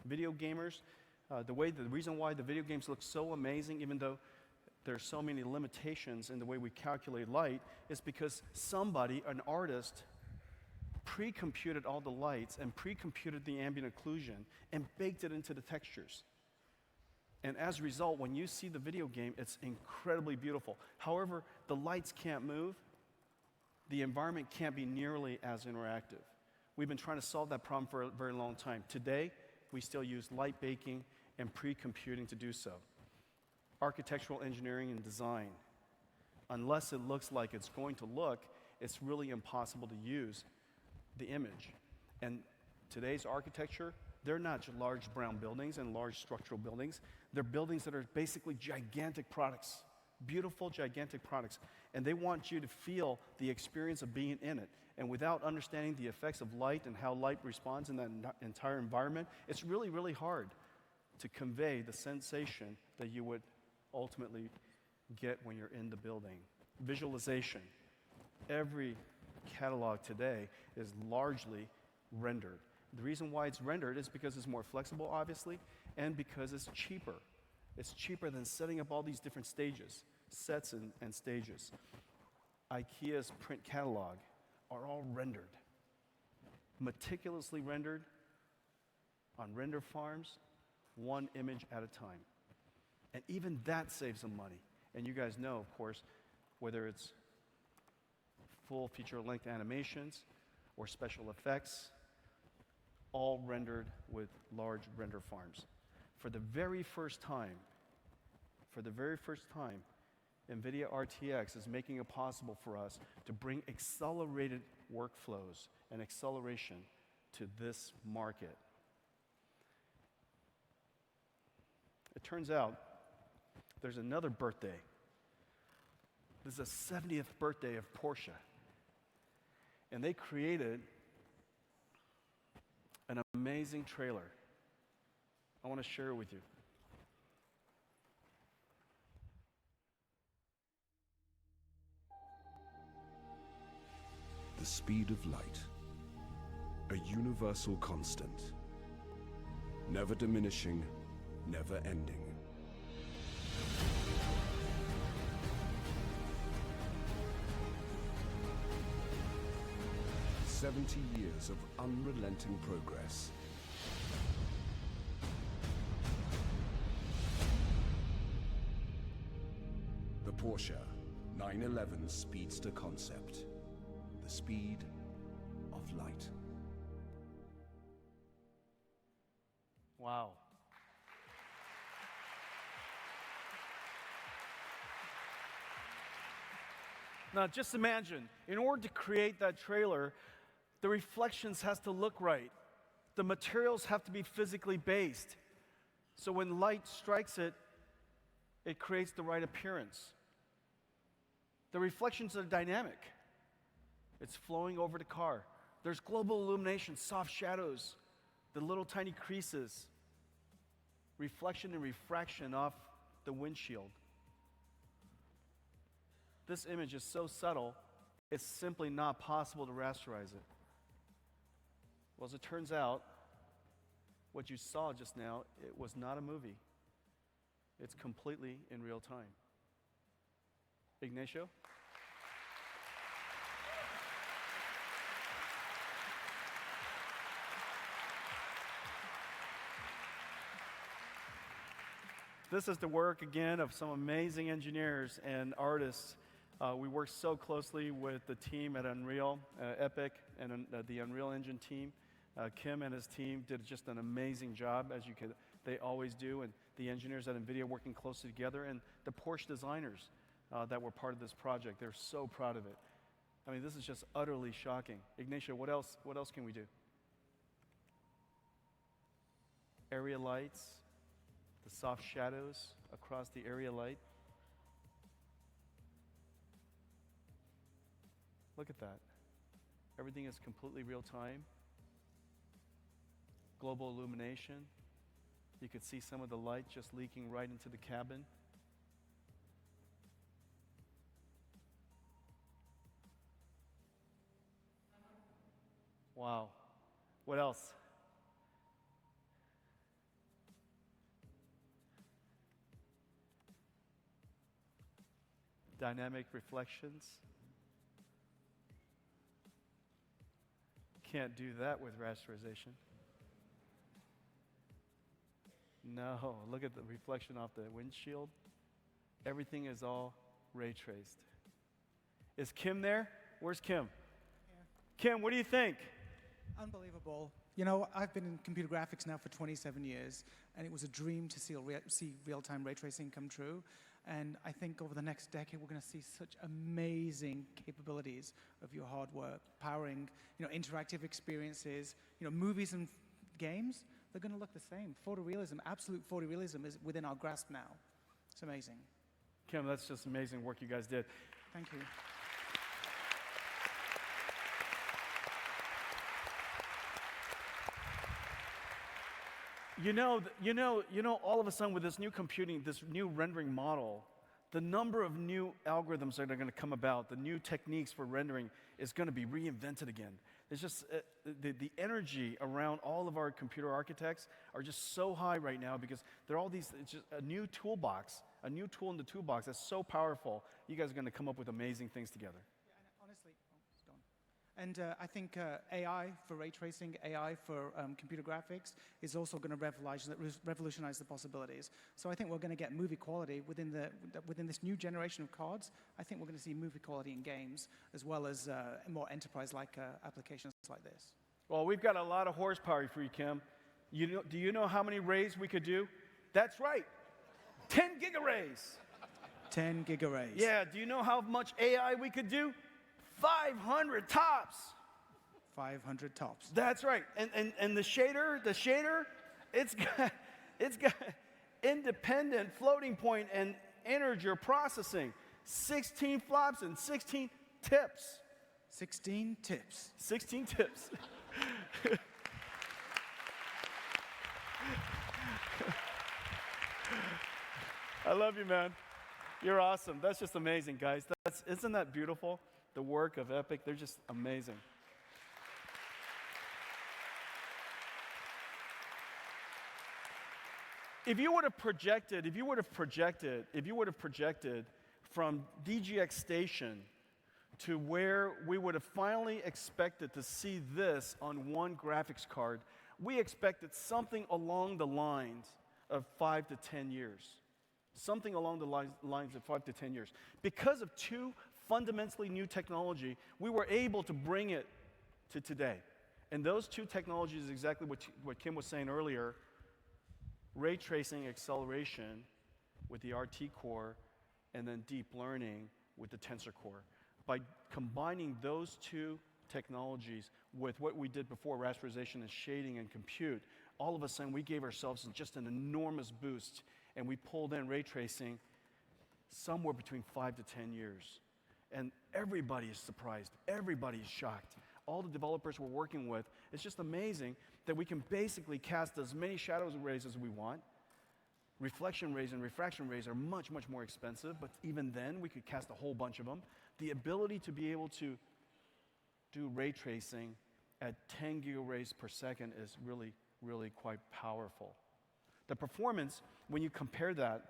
video gamers, the reason why the video games look so amazing, even though there's so many limitations in the way we calculate light, is because somebody, an artist, pre-computed all the lights and pre-computed the ambient occlusion and baked it into the textures. And as a result, when you see the video game, it's incredibly beautiful. However, the lights can't move. The environment can't be nearly as interactive. We've been trying to solve that problem for a very long time. Today, we still use light baking and pre-computing to do so. Architectural engineering and design. Unless it looks like it's going to look, it's really impossible to use the image. And today's architecture, they're not just large brown buildings and large structural buildings. They're buildings that are basically gigantic products, beautiful, gigantic products. And they want you to feel the experience of being in it. And without understanding the effects of light and how light responds in that entire environment, it's really, really hard to convey the sensation that you would ultimately get when you're in the building. Visualization. Every catalog today is largely rendered. The reason why it's rendered is because it's more flexible, obviously, and because it's cheaper. It's cheaper than setting up all these different stages, sets and stages. IKEA's print catalog are all rendered, meticulously rendered on render farms, one image at a time. And even that saves them money. And you guys know, of course, whether it's full feature-length animations or special effects, all rendered with large render farms. For the very first time, NVIDIA RTX is making it possible for us to bring accelerated workflows and acceleration to this market. It turns out there's another birthday. This is the 70th birthday of Porsche. And they created an amazing trailer. I want to share it with you. The speed of light, a universal constant, never diminishing, never ending. "70 years of unrelenting progress. The Porsche 911 Speedster concept. The speed of light." Wow. Now just imagine, in order to create that trailer, the reflections has to look right. The materials have to be physically based. So when light strikes it, it creates the right appearance. The reflections are dynamic. It's flowing over the car. There's global illumination, soft shadows, the little tiny creases, reflection and refraction off the windshield. This image is so subtle, it's simply not possible to rasterize it. Well, as it turns out, what you saw just now, it was not a movie. It's completely in real time. Ignacio? This is the work, again, of some amazing engineers and artists. We worked so closely with the team at Unreal, Epic, and the Unreal Engine team. Kim and his team did just an amazing job, as they always do, and the engineers at Nvidia working closely together, and the Porsche designers that were part of this project. They're so proud of it. I mean, this is just utterly shocking. Ignacio, what else can we do? Area lights, the soft shadows across the area light. Look at that. Everything is completely real time. Global illumination. You could see some of the light just leaking right into the cabin. Wow. What else? Dynamic reflections. Can't do that with rasterization. No, look at the reflection off the windshield. Everything is all ray traced. Is Kim there? Where's Kim? Kim, what do you think? Unbelievable. You know, I've been in computer graphics now for 27 years, and it was a dream to see real-time ray tracing come true. And I think over the next decade, we're going to see such amazing capabilities of your hardware, powering, interactive experiences. Movies and games, they're going to look the same. Photorealism, absolute photorealism is within our grasp now. It's amazing. Kim, that's just amazing work you guys did. Thank you. All of a sudden with this new computing, this new rendering model, the number of new algorithms that are going to come about, the new techniques for rendering is going to be reinvented again. It's just, the energy around all of our computer architects are just so high right now because they're all these, it's just a new toolbox, a new tool in the toolbox that's so powerful. You guys are going to come up with amazing things together. Yeah, and honestly, it's gone. And I think AI for ray tracing, AI for computer graphics is also going to revolutionize the possibilities. So I think we're going to get movie quality within this new generation of cards. I think we're going to see movie quality in games as well as more enterprise-like applications like this. Well, we've got a lot of horsepower for you, Kim. Do you know how many rays we could do? That's right, 10 gigaраys. 10 gigaраys. Yeah, do you know how much AI we could do? 500 tops. 500 tops. That's right. And the shader, it's got independent floating point and integer processing. 16 flops and 16 tips. 16 tips. 16 tips. I love you, man. You're awesome. That's just amazing, guys. Isn't that beautiful? The work of Epic, they're just amazing. If you would have projected from DGX Station to where we would have finally expected to see this on one graphics card, we expected something along the lines of 5 to 10 years. Something along the lines of 5 to 10 years. Because of two fundamentally new technology, we were able to bring it to today. And those two technologies is exactly what Kim was saying earlier, ray tracing acceleration with the RT core and then deep learning with the tensor core. By combining those two technologies with what we did before, rasterization and shading and compute, all of a sudden we gave ourselves just an enormous boost, and we pulled in ray tracing somewhere between 5 to 10 years. And everybody is surprised. Everybody is shocked. All the developers we're working with, it's just amazing that we can basically cast as many shadows rays as we want. Reflection rays and refraction rays are much, much more expensive, but even then, we could cast a whole bunch of them. The ability to be able to do ray tracing at 10 gigarays per second is really, really quite powerful. The performance, when you compare that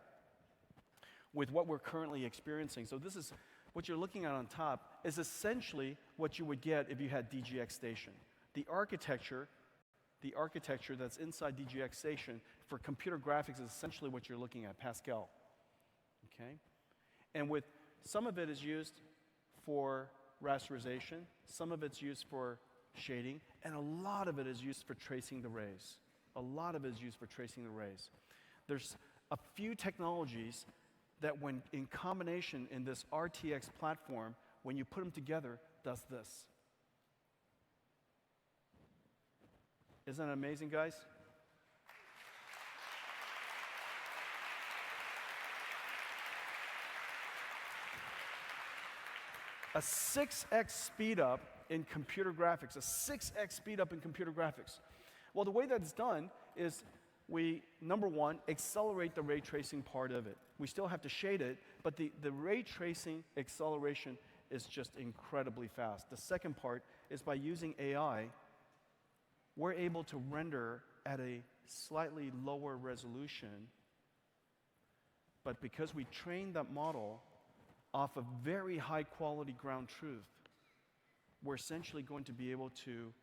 with what we're currently experiencing, so this is what you're looking at on top, is essentially what you would get if you had DGX Station. The architecture that's inside DGX Station for computer graphics is essentially what you're looking at, Pascal. Okay? And with some of it is used for rasterization, some of it's used for shading, and a lot of it is used for tracing the rays. A lot of it is used for tracing the rays. There's a few technologies that when in combination in this RTX platform, when you put them together, does this. Isn't that amazing, guys? A 6x speed up in computer graphics, a 6x speed up in computer graphics. Well, the way that's done is we, number one, accelerate the ray tracing part of it. We still have to shade it, but the ray tracing acceleration is just incredibly fast. The second part is by using AI, we're able to render at a slightly lower resolution, but because we trained that model off of very high quality ground truth, we're essentially going to be able to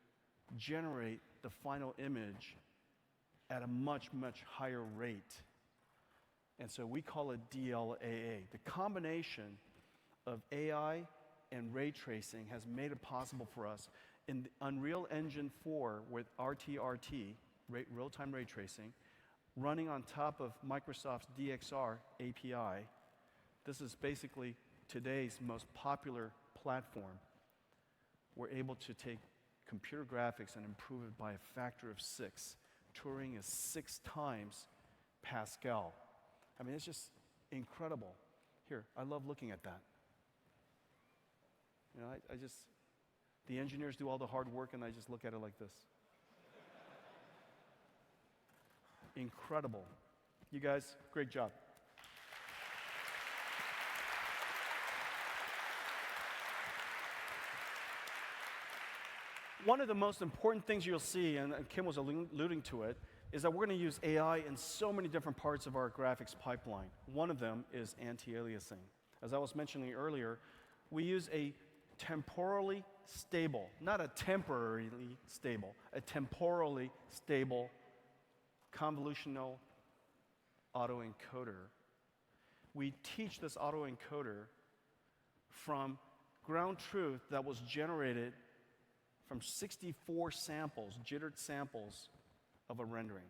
generate the final image at a much, much higher rate. And so we call it DLAA. The combination of AI and ray tracing has made it possible for us in the Unreal Engine 4 with RTRT, real-time ray tracing, running on top of Microsoft's DXR API. This is basically today's most popular platform. We're able to take computer graphics and improve it by a factor of 6. Turing is 6 times Pascal. I mean, it's just incredible. Here, I love looking at that. You know, I just, the engineers do all the hard work and I just look at it like this. Incredible. You guys, great job. One of the most important things you'll see, and Kim was alluding to it, is that we're going to use AI in so many different parts of our graphics pipeline. One of them is anti-aliasing. As I was mentioning earlier, we use a temporally stable, not a temporarily stable, a temporally stable convolutional autoencoder. We teach this autoencoder from ground truth that was generated from 64 samples, jittered samples of a rendering.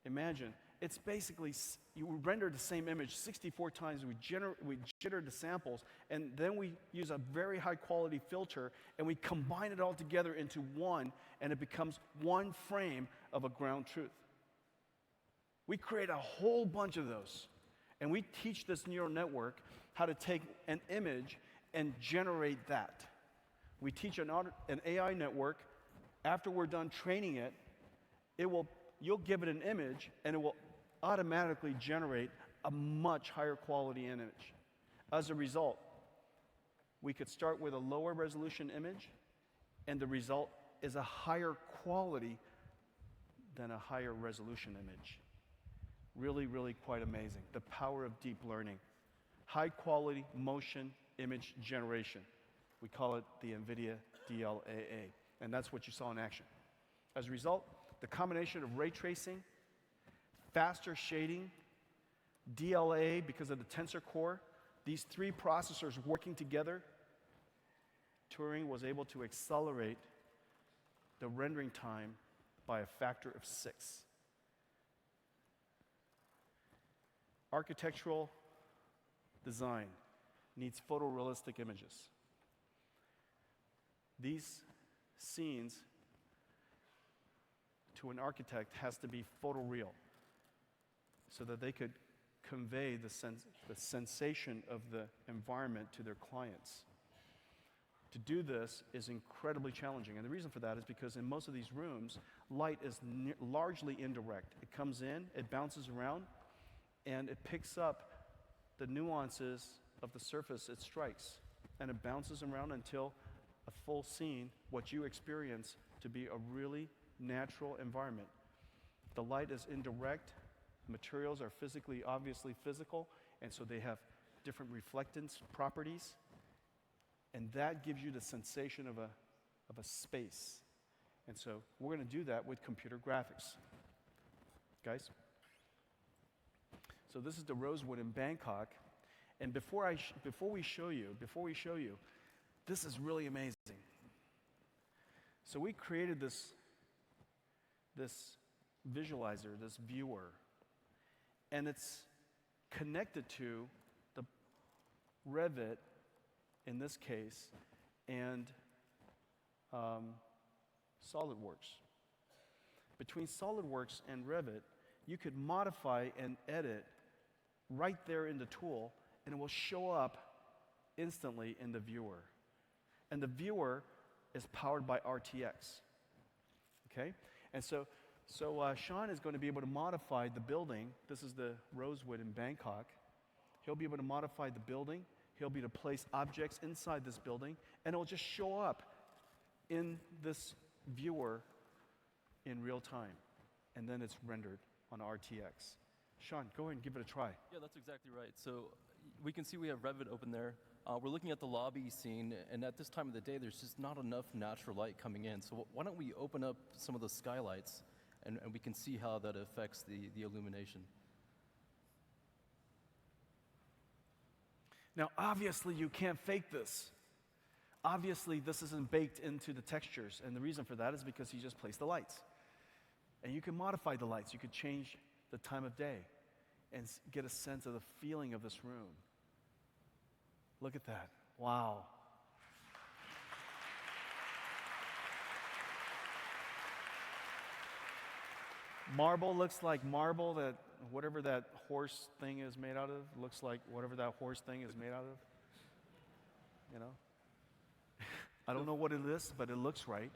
Imagine, it's basically, you render the same image 64 times, we jitter the samples, and then we use a very high quality filter, and we combine it all together into one, and it becomes one frame of a ground truth. We create a whole bunch of those, and we teach this neural network how to take an image and generate that. We teach an AI network, after we're done training it, you'll give it an image, and it will automatically generate a much higher quality image. As a result, we could start with a lower resolution image, and the result is a higher quality than a higher resolution image. Really, really quite amazing. The power of deep learning. High quality motion image generation. We call it the Nvidia DLAA, and that's what you saw in action. As a result, the combination of ray tracing, faster shading, DLAA because of the tensor core, these 3 processors working together, Turing was able to accelerate the rendering time by a factor of 6. Architectural design needs photorealistic images. These scenes, to an architect, has to be photoreal so that they could convey the sensation of the environment to their clients. To do this is incredibly challenging, and the reason for that is because in most of these rooms, light is largely indirect. It comes in, it bounces around, and it picks up the nuances of the surface it strikes, and it bounces around until a full scene, what you experience to be a really natural environment. The light is indirect, materials are physically, obviously physical, and so they have different reflectance properties, and that gives you the sensation of a space. And so we're going to do that with computer graphics. Guys? So this is the Rosewood in Bangkok, and before we show you, this is really amazing. So we created this visualizer, this viewer, and it's connected to the Revit, in this case, and SolidWorks. Between SolidWorks and Revit, you could modify and edit right there in the tool, and it will show up instantly in the viewer. And the viewer is powered by RTX. Okay? And so Sean is going to be able to modify the building. This is the Rosewood in Bangkok. He'll be able to modify the building. He'll be able to place objects inside this building, and it will just show up in this viewer in real time, and then it's rendered on RTX. Sean, go ahead and give it a try. Yeah, that's exactly right. So we can see we have Revit open there. We're looking at the lobby scene, and at this time of the day, there's just not enough natural light coming in. So why don't we open up some of those skylights, and we can see how that affects the illumination. Now, obviously, you can't fake this. Obviously, this isn't baked into the textures, and the reason for that is because you just place the lights. And you can modify the lights. You could change the time of day and get a sense of the feeling of this room. Look at that. Wow. Marble looks like marble, that whatever that horse thing is made out of looks like whatever that horse thing is made out of. You know? I don't know what it is, but it looks right.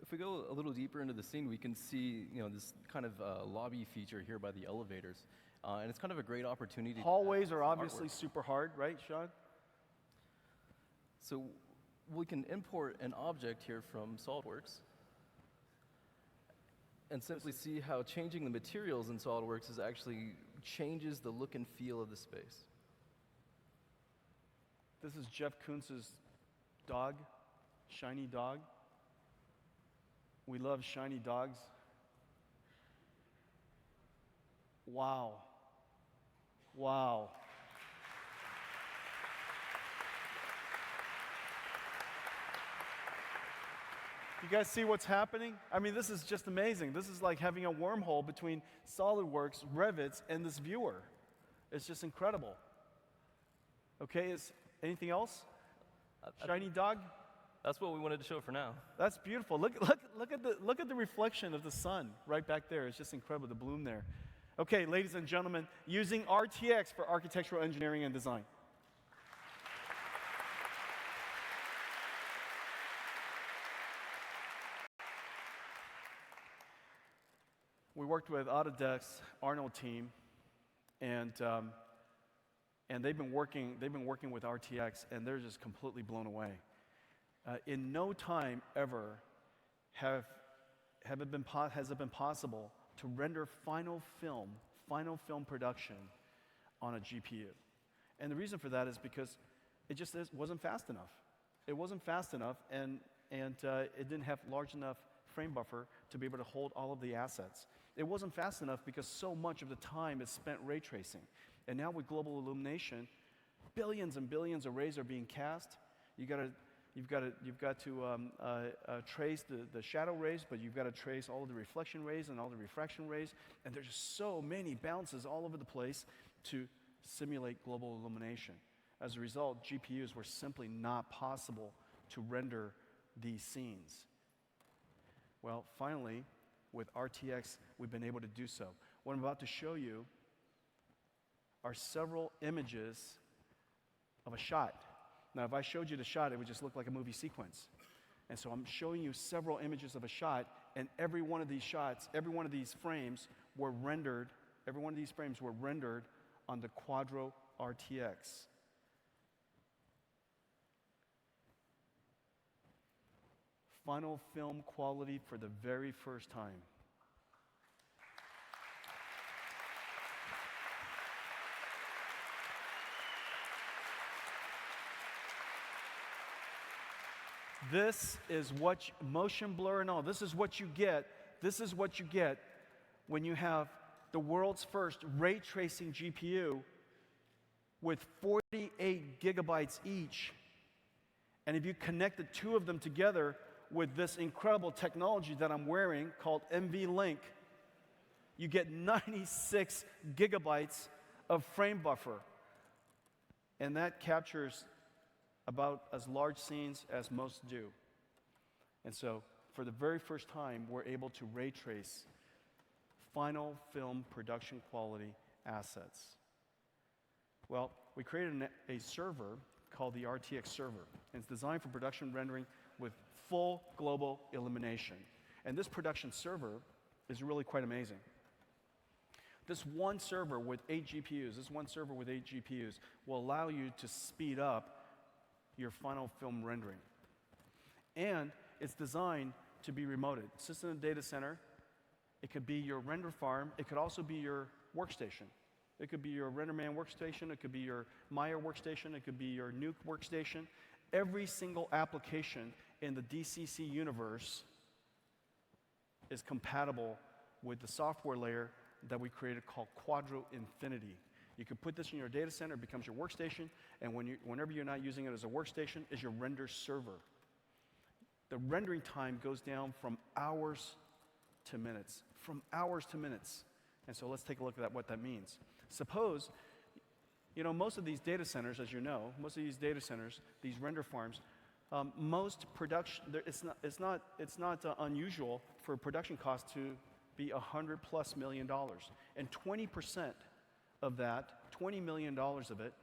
If we go a little deeper into the scene, we can see, this kind of lobby feature here by the elevators, and it's kind of a great opportunity. Hallways are obviously super hard, right, Sean? So we can import an object here from SolidWorks and simply see how changing the materials in SolidWorks actually changes the look and feel of the space. This is Jeff Kuntz's dog, shiny dog. We love shiny dogs. Wow. Wow. You guys see what's happening? I mean, this is just amazing. This is like having a wormhole between SolidWorks, Revit, and this viewer. It's just incredible. Okay, anything else? Shiny dog? That's what we wanted to show for now. That's beautiful. Look at the reflection of the sun right back there. It's just incredible, the bloom there. Okay, ladies and gentlemen, using RTX for architectural engineering and design. We worked with Autodesk's Arnold team, and they've been working with RTX, and they're just completely blown away. In no time ever has it been possible to render final film production on a GPU. And the reason for that is because it just wasn't fast enough. It wasn't fast enough, and it didn't have large enough frame buffer to be able to hold all of the assets. It wasn't fast enough because so much of the time is spent ray tracing. And now with global illumination, billions and billions of rays are being cast. You've got to trace the shadow rays, but you've got to trace all of the reflection rays and all the refraction rays, and there's just so many bounces all over the place to simulate global illumination. As a result, GPUs were simply not possible to render these scenes. Well, finally, with RTX, we've been able to do so. What I'm about to show you are several images of a shot. Now, if I showed you the shot, it would just look like a movie sequence. And so I'm showing you several images of a shot, and every one of these shots, every one of these frames were rendered on the Quadro RTX. Final film quality for the very first time. This is what motion blur and all. This is what you get. This is what you get when you have the world's first ray tracing GPU with 48 gigabytes each. And if you connect the two of them together with this incredible technology that I'm wearing called NVLink, you get 96 gigabytes of frame buffer. And that captures about as large scenes as most do. And so, for the very first time, we're able to ray trace final film production quality assets. Well, we created a server called the RTX server, and it's designed for production rendering with full global illumination. And this production server is really quite amazing. This one server with 8 GPUs, will allow you to speed up your final film rendering. And it's designed to be remoted. It sits in a data center. It could be your render farm. It could also be your workstation. It could be your RenderMan workstation. It could be your Maya workstation. It could be your Nuke workstation. Every single application in the DCC universe is compatible with the software layer that we created called Quadro Infinity. You can put this in your data center, it becomes your workstation, and whenever you're not using it as a workstation, is your render server. The rendering time goes down from hours to minutes. From hours to minutes. And so let's take a look at what that means. Suppose, most of these data centers, as you know, most of these data centers, these render farms, most production, it's not unusual for production costs to be $100+ million. And 20% of that, $20 million of it,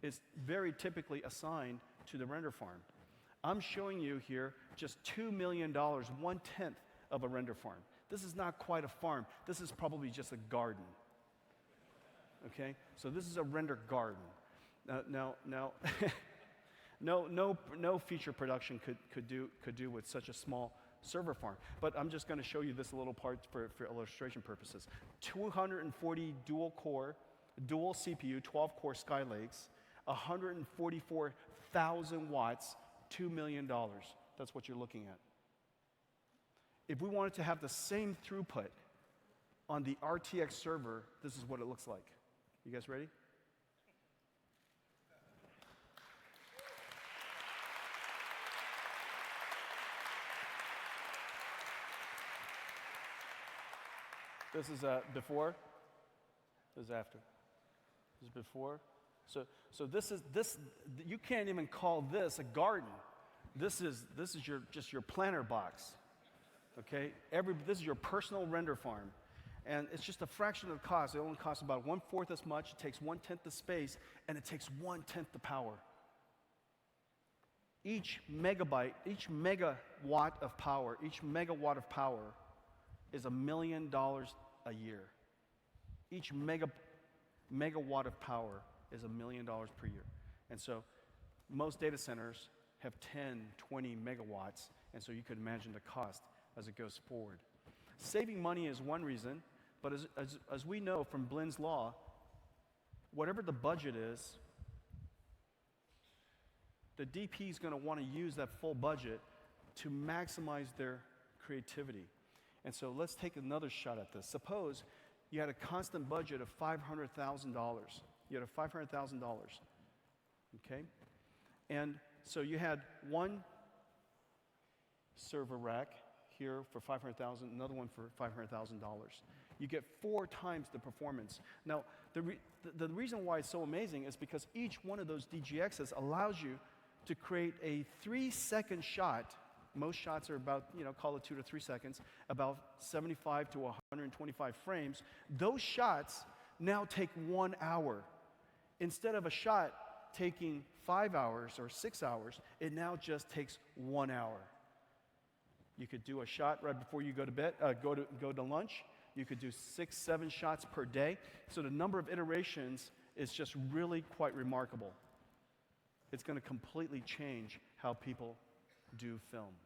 is very typically assigned to the render farm. I'm showing you here just $2 million, 1/10 of a render farm. This is not quite a farm. This is probably just a garden. Okay? So this is a render garden. Now, no feature production could do with such a small server farm. But I'm just going to show you this little part for illustration purposes. 240 dual CPU, 12-core Skylakes, 144,000 watts, $2 million. That's what you're looking at. If we wanted to have the same throughput on the RTX server, this is what it looks like. You guys ready? This is before. This is after. This is before. So this. You can't even call this a garden. This is just your planter box. Okay. This is your personal render farm, and it's just a fraction of the cost. It only costs about 1/4 as much. It takes 1/10 the space, and it takes 1/10 the power. Each megawatt of power is $1 million a year. Each megawatt of power is $1 million per year. And so most data centers have 10, 20 megawatts, and so you could imagine the cost as it goes forward. Saving money is one reason, but as we know from Blind's Law, whatever the budget is, the DP is going to want to use that full budget to maximize their creativity. And so let's take another shot at this. Suppose you had a constant budget of $500,000. You had $500,000, okay? And so you had one server rack here for $500,000, another one for $500,000. You get 4 times the performance. Now, the reason why it's so amazing is because each one of those DGXs allows you to create a 3-second shot. Most shots are about, call it 2 to 3 seconds, about 75 to 125 frames. Those shots now take 1 hour. Instead of a shot taking 5 hours or 6 hours, it now just takes 1 hour. You could do a shot right before you go to bed, go to lunch. You could do 6, 7 shots per day. So the number of iterations is just really quite remarkable. It's going to completely change how people do film.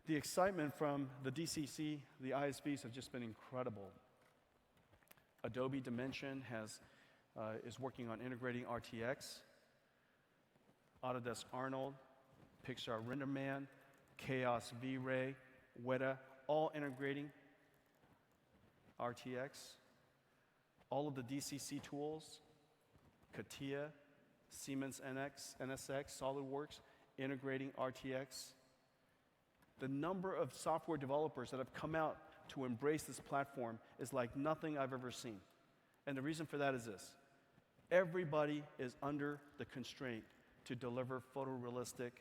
The excitement from the DCC, the ISVs have just been incredible. Adobe Dimension is working on integrating RTX. Autodesk Arnold, Pixar RenderMan, Chaos V-Ray, Weta, all integrating RTX. All of the DCC tools, CATIA, Siemens NSX, SolidWorks, integrating RTX. The number of software developers that have come out to embrace this platform is like nothing I've ever seen. And the reason for that is this. Everybody is under the constraint to deliver photorealistic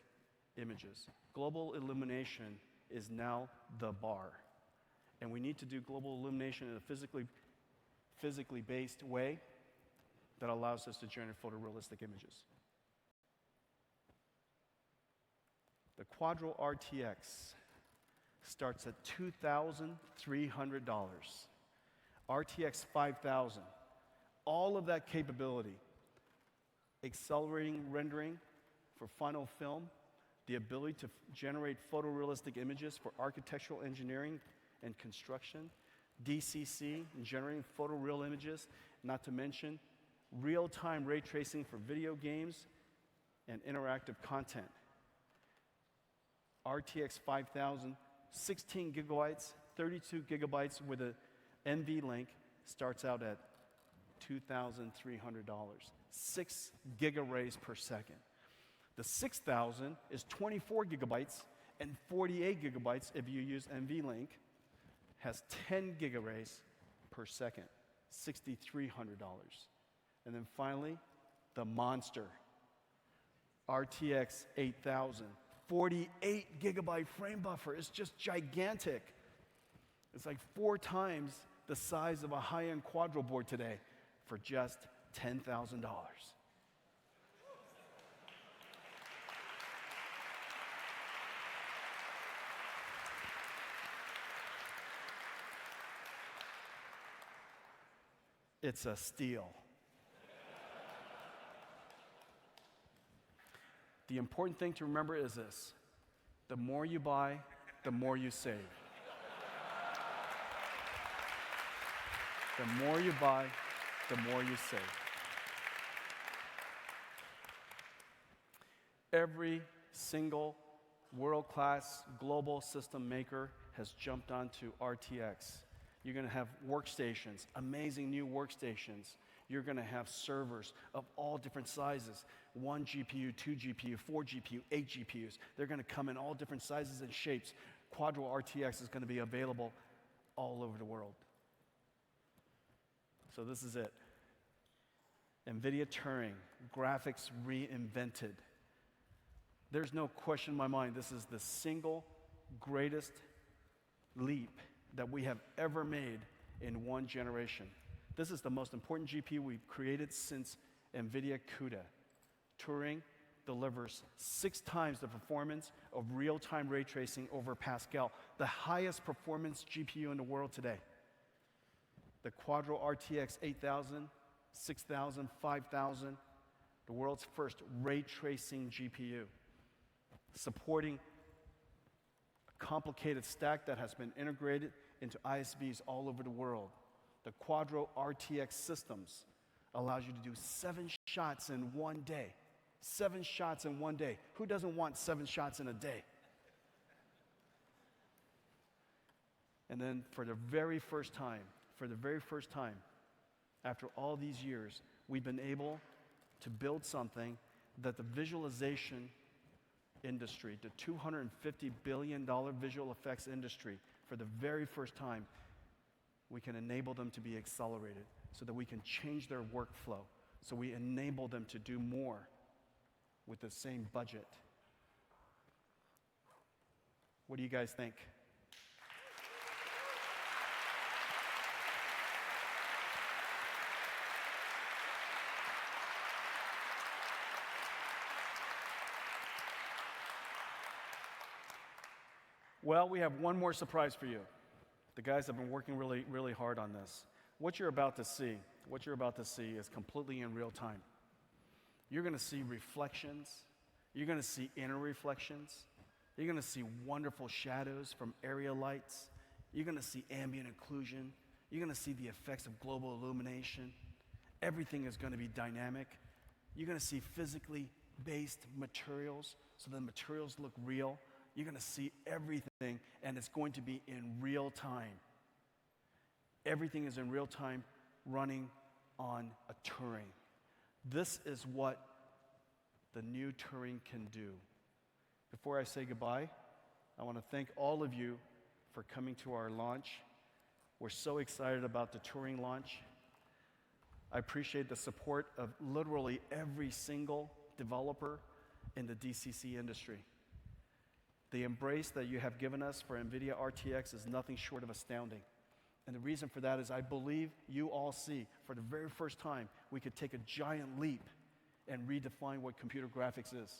images. Global illumination is now the bar. And we need to do global illumination in a physically based way that allows us to generate photorealistic images. The Quadro RTX starts at $2,300. RTX 5000, all of that capability, accelerating rendering for final film, the ability to generate photorealistic images for architectural engineering and construction, DCC, generating photoreal images, not to mention real-time ray tracing for video games and interactive content. RTX 5000, 16 gigabytes, 32 gigabytes with a NVLink starts out at $2,300, 6 gigaраys per second. The 6000 is 24 gigabytes and 48 gigabytes if you use NVLink, has 10 gigaраys per second, $6,300. And then finally, the monster, RTX 8000, 48 gigabyte frame buffer. It's just gigantic. It's like 4 times the size of a high-end Quadro board today for just $10,000. It's a steal. The important thing to remember is this: the more you buy, the more you save. The more you buy, the more you save. Every single world-class global system maker has jumped onto RTX. You're going to have workstations, amazing new workstations. You're going to have servers of all different sizes, 1 GPU, 2 GPU, 4 GPU, 8 GPUs. They're going to come in all different sizes and shapes. Quadro RTX is going to be available all over the world. So this is it. Nvidia Turing, graphics reinvented. There's no question in my mind, this is the single greatest leap that we have ever made in one generation. This is the most important GPU we've created since Nvidia CUDA. Turing delivers 6 times the performance of real-time ray tracing over Pascal, the highest performance GPU in the world today. The Quadro RTX 8000, 6000, 5000, the world's first ray tracing GPU, supporting a complicated stack that has been integrated into ISVs all over the world. The Quadro RTX systems allows you to do 7 shots in one day. 7 shots in one day. Who doesn't want 7 shots in a day? And then for the very first time, after all these years, we've been able to build something that the visualization industry, the $250 billion visual effects industry, for the very first time, we can enable them to be accelerated so that we can change their workflow, so we enable them to do more with the same budget. What do you guys think? Well, we have one more surprise for you. The guys have been working really, really hard on this. What you're about to see is completely in real time. You're going to see reflections. You're going to see inner reflections. You're going to see wonderful shadows from area lights. You're going to see ambient occlusion. You're going to see the effects of global illumination. Everything is going to be dynamic. You're going to see physically based materials, so the materials look real. You're going to see everything, and it's going to be in real time. Everything is in real time, running on a Turing. This is what the new Turing can do. Before I say goodbye, I want to thank all of you for coming to our launch. We're so excited about the Turing launch. I appreciate the support of literally every single developer in the DCC industry. The embrace that you have given us for NVIDIA RTX is nothing short of astounding. And the reason for that is I believe you all see, for the very first time, we could take a giant leap and redefine what computer graphics is.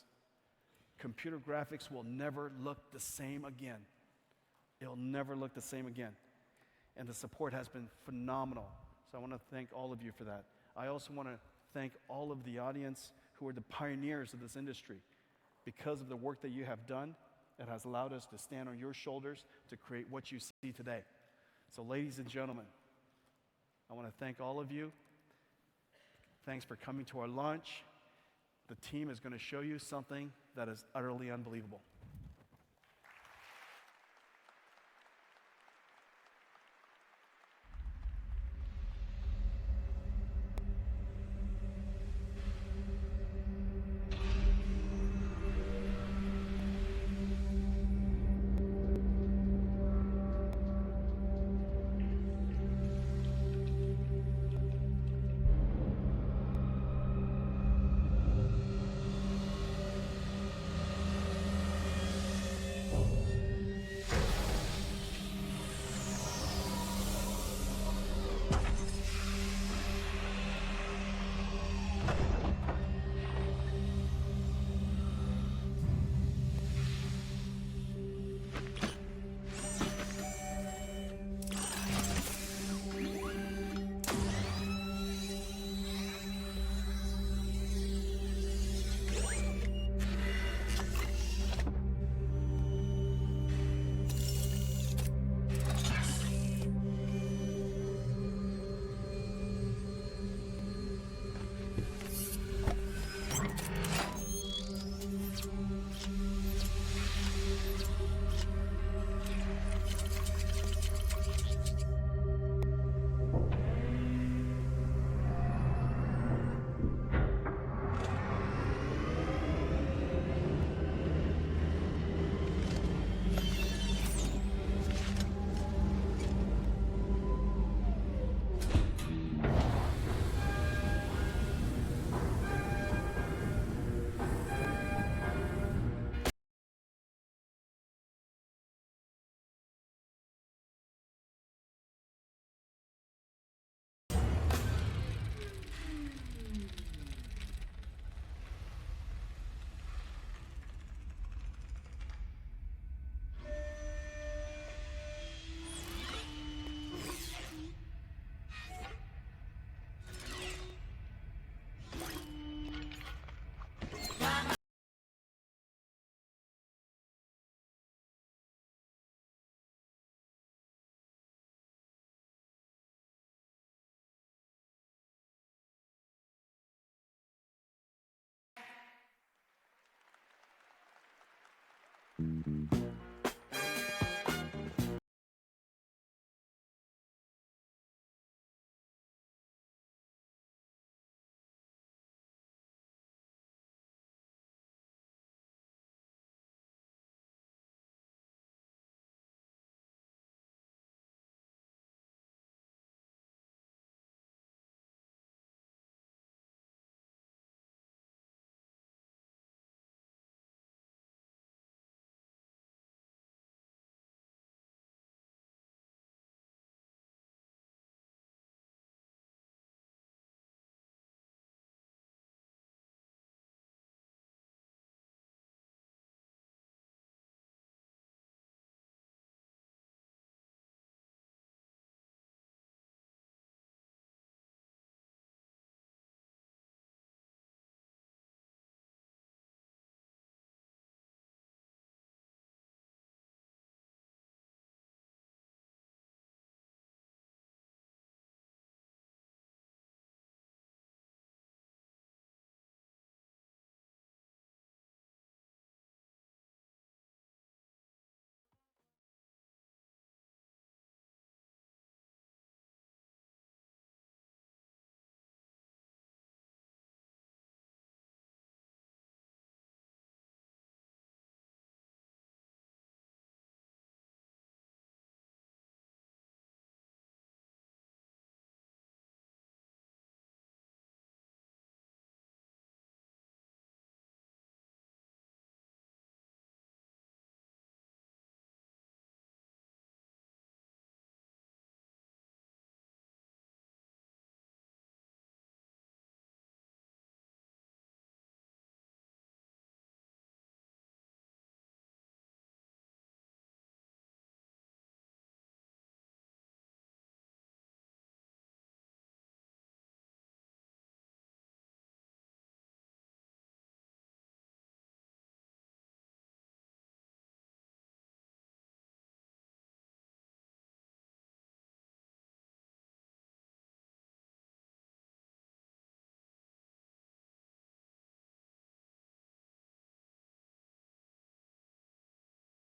Computer graphics will never look the same again. It'll never look the same again. And the support has been phenomenal. So I want to thank all of you for that. I also want to thank all of the audience who are the pioneers of this industry. because of the work that you have done, that has allowed us to stand on your shoulders to create what you see today. So ladies and gentlemen, I want to thank all of you. Thanks for coming to our lunch. The team is going to show you something that is utterly unbelievable.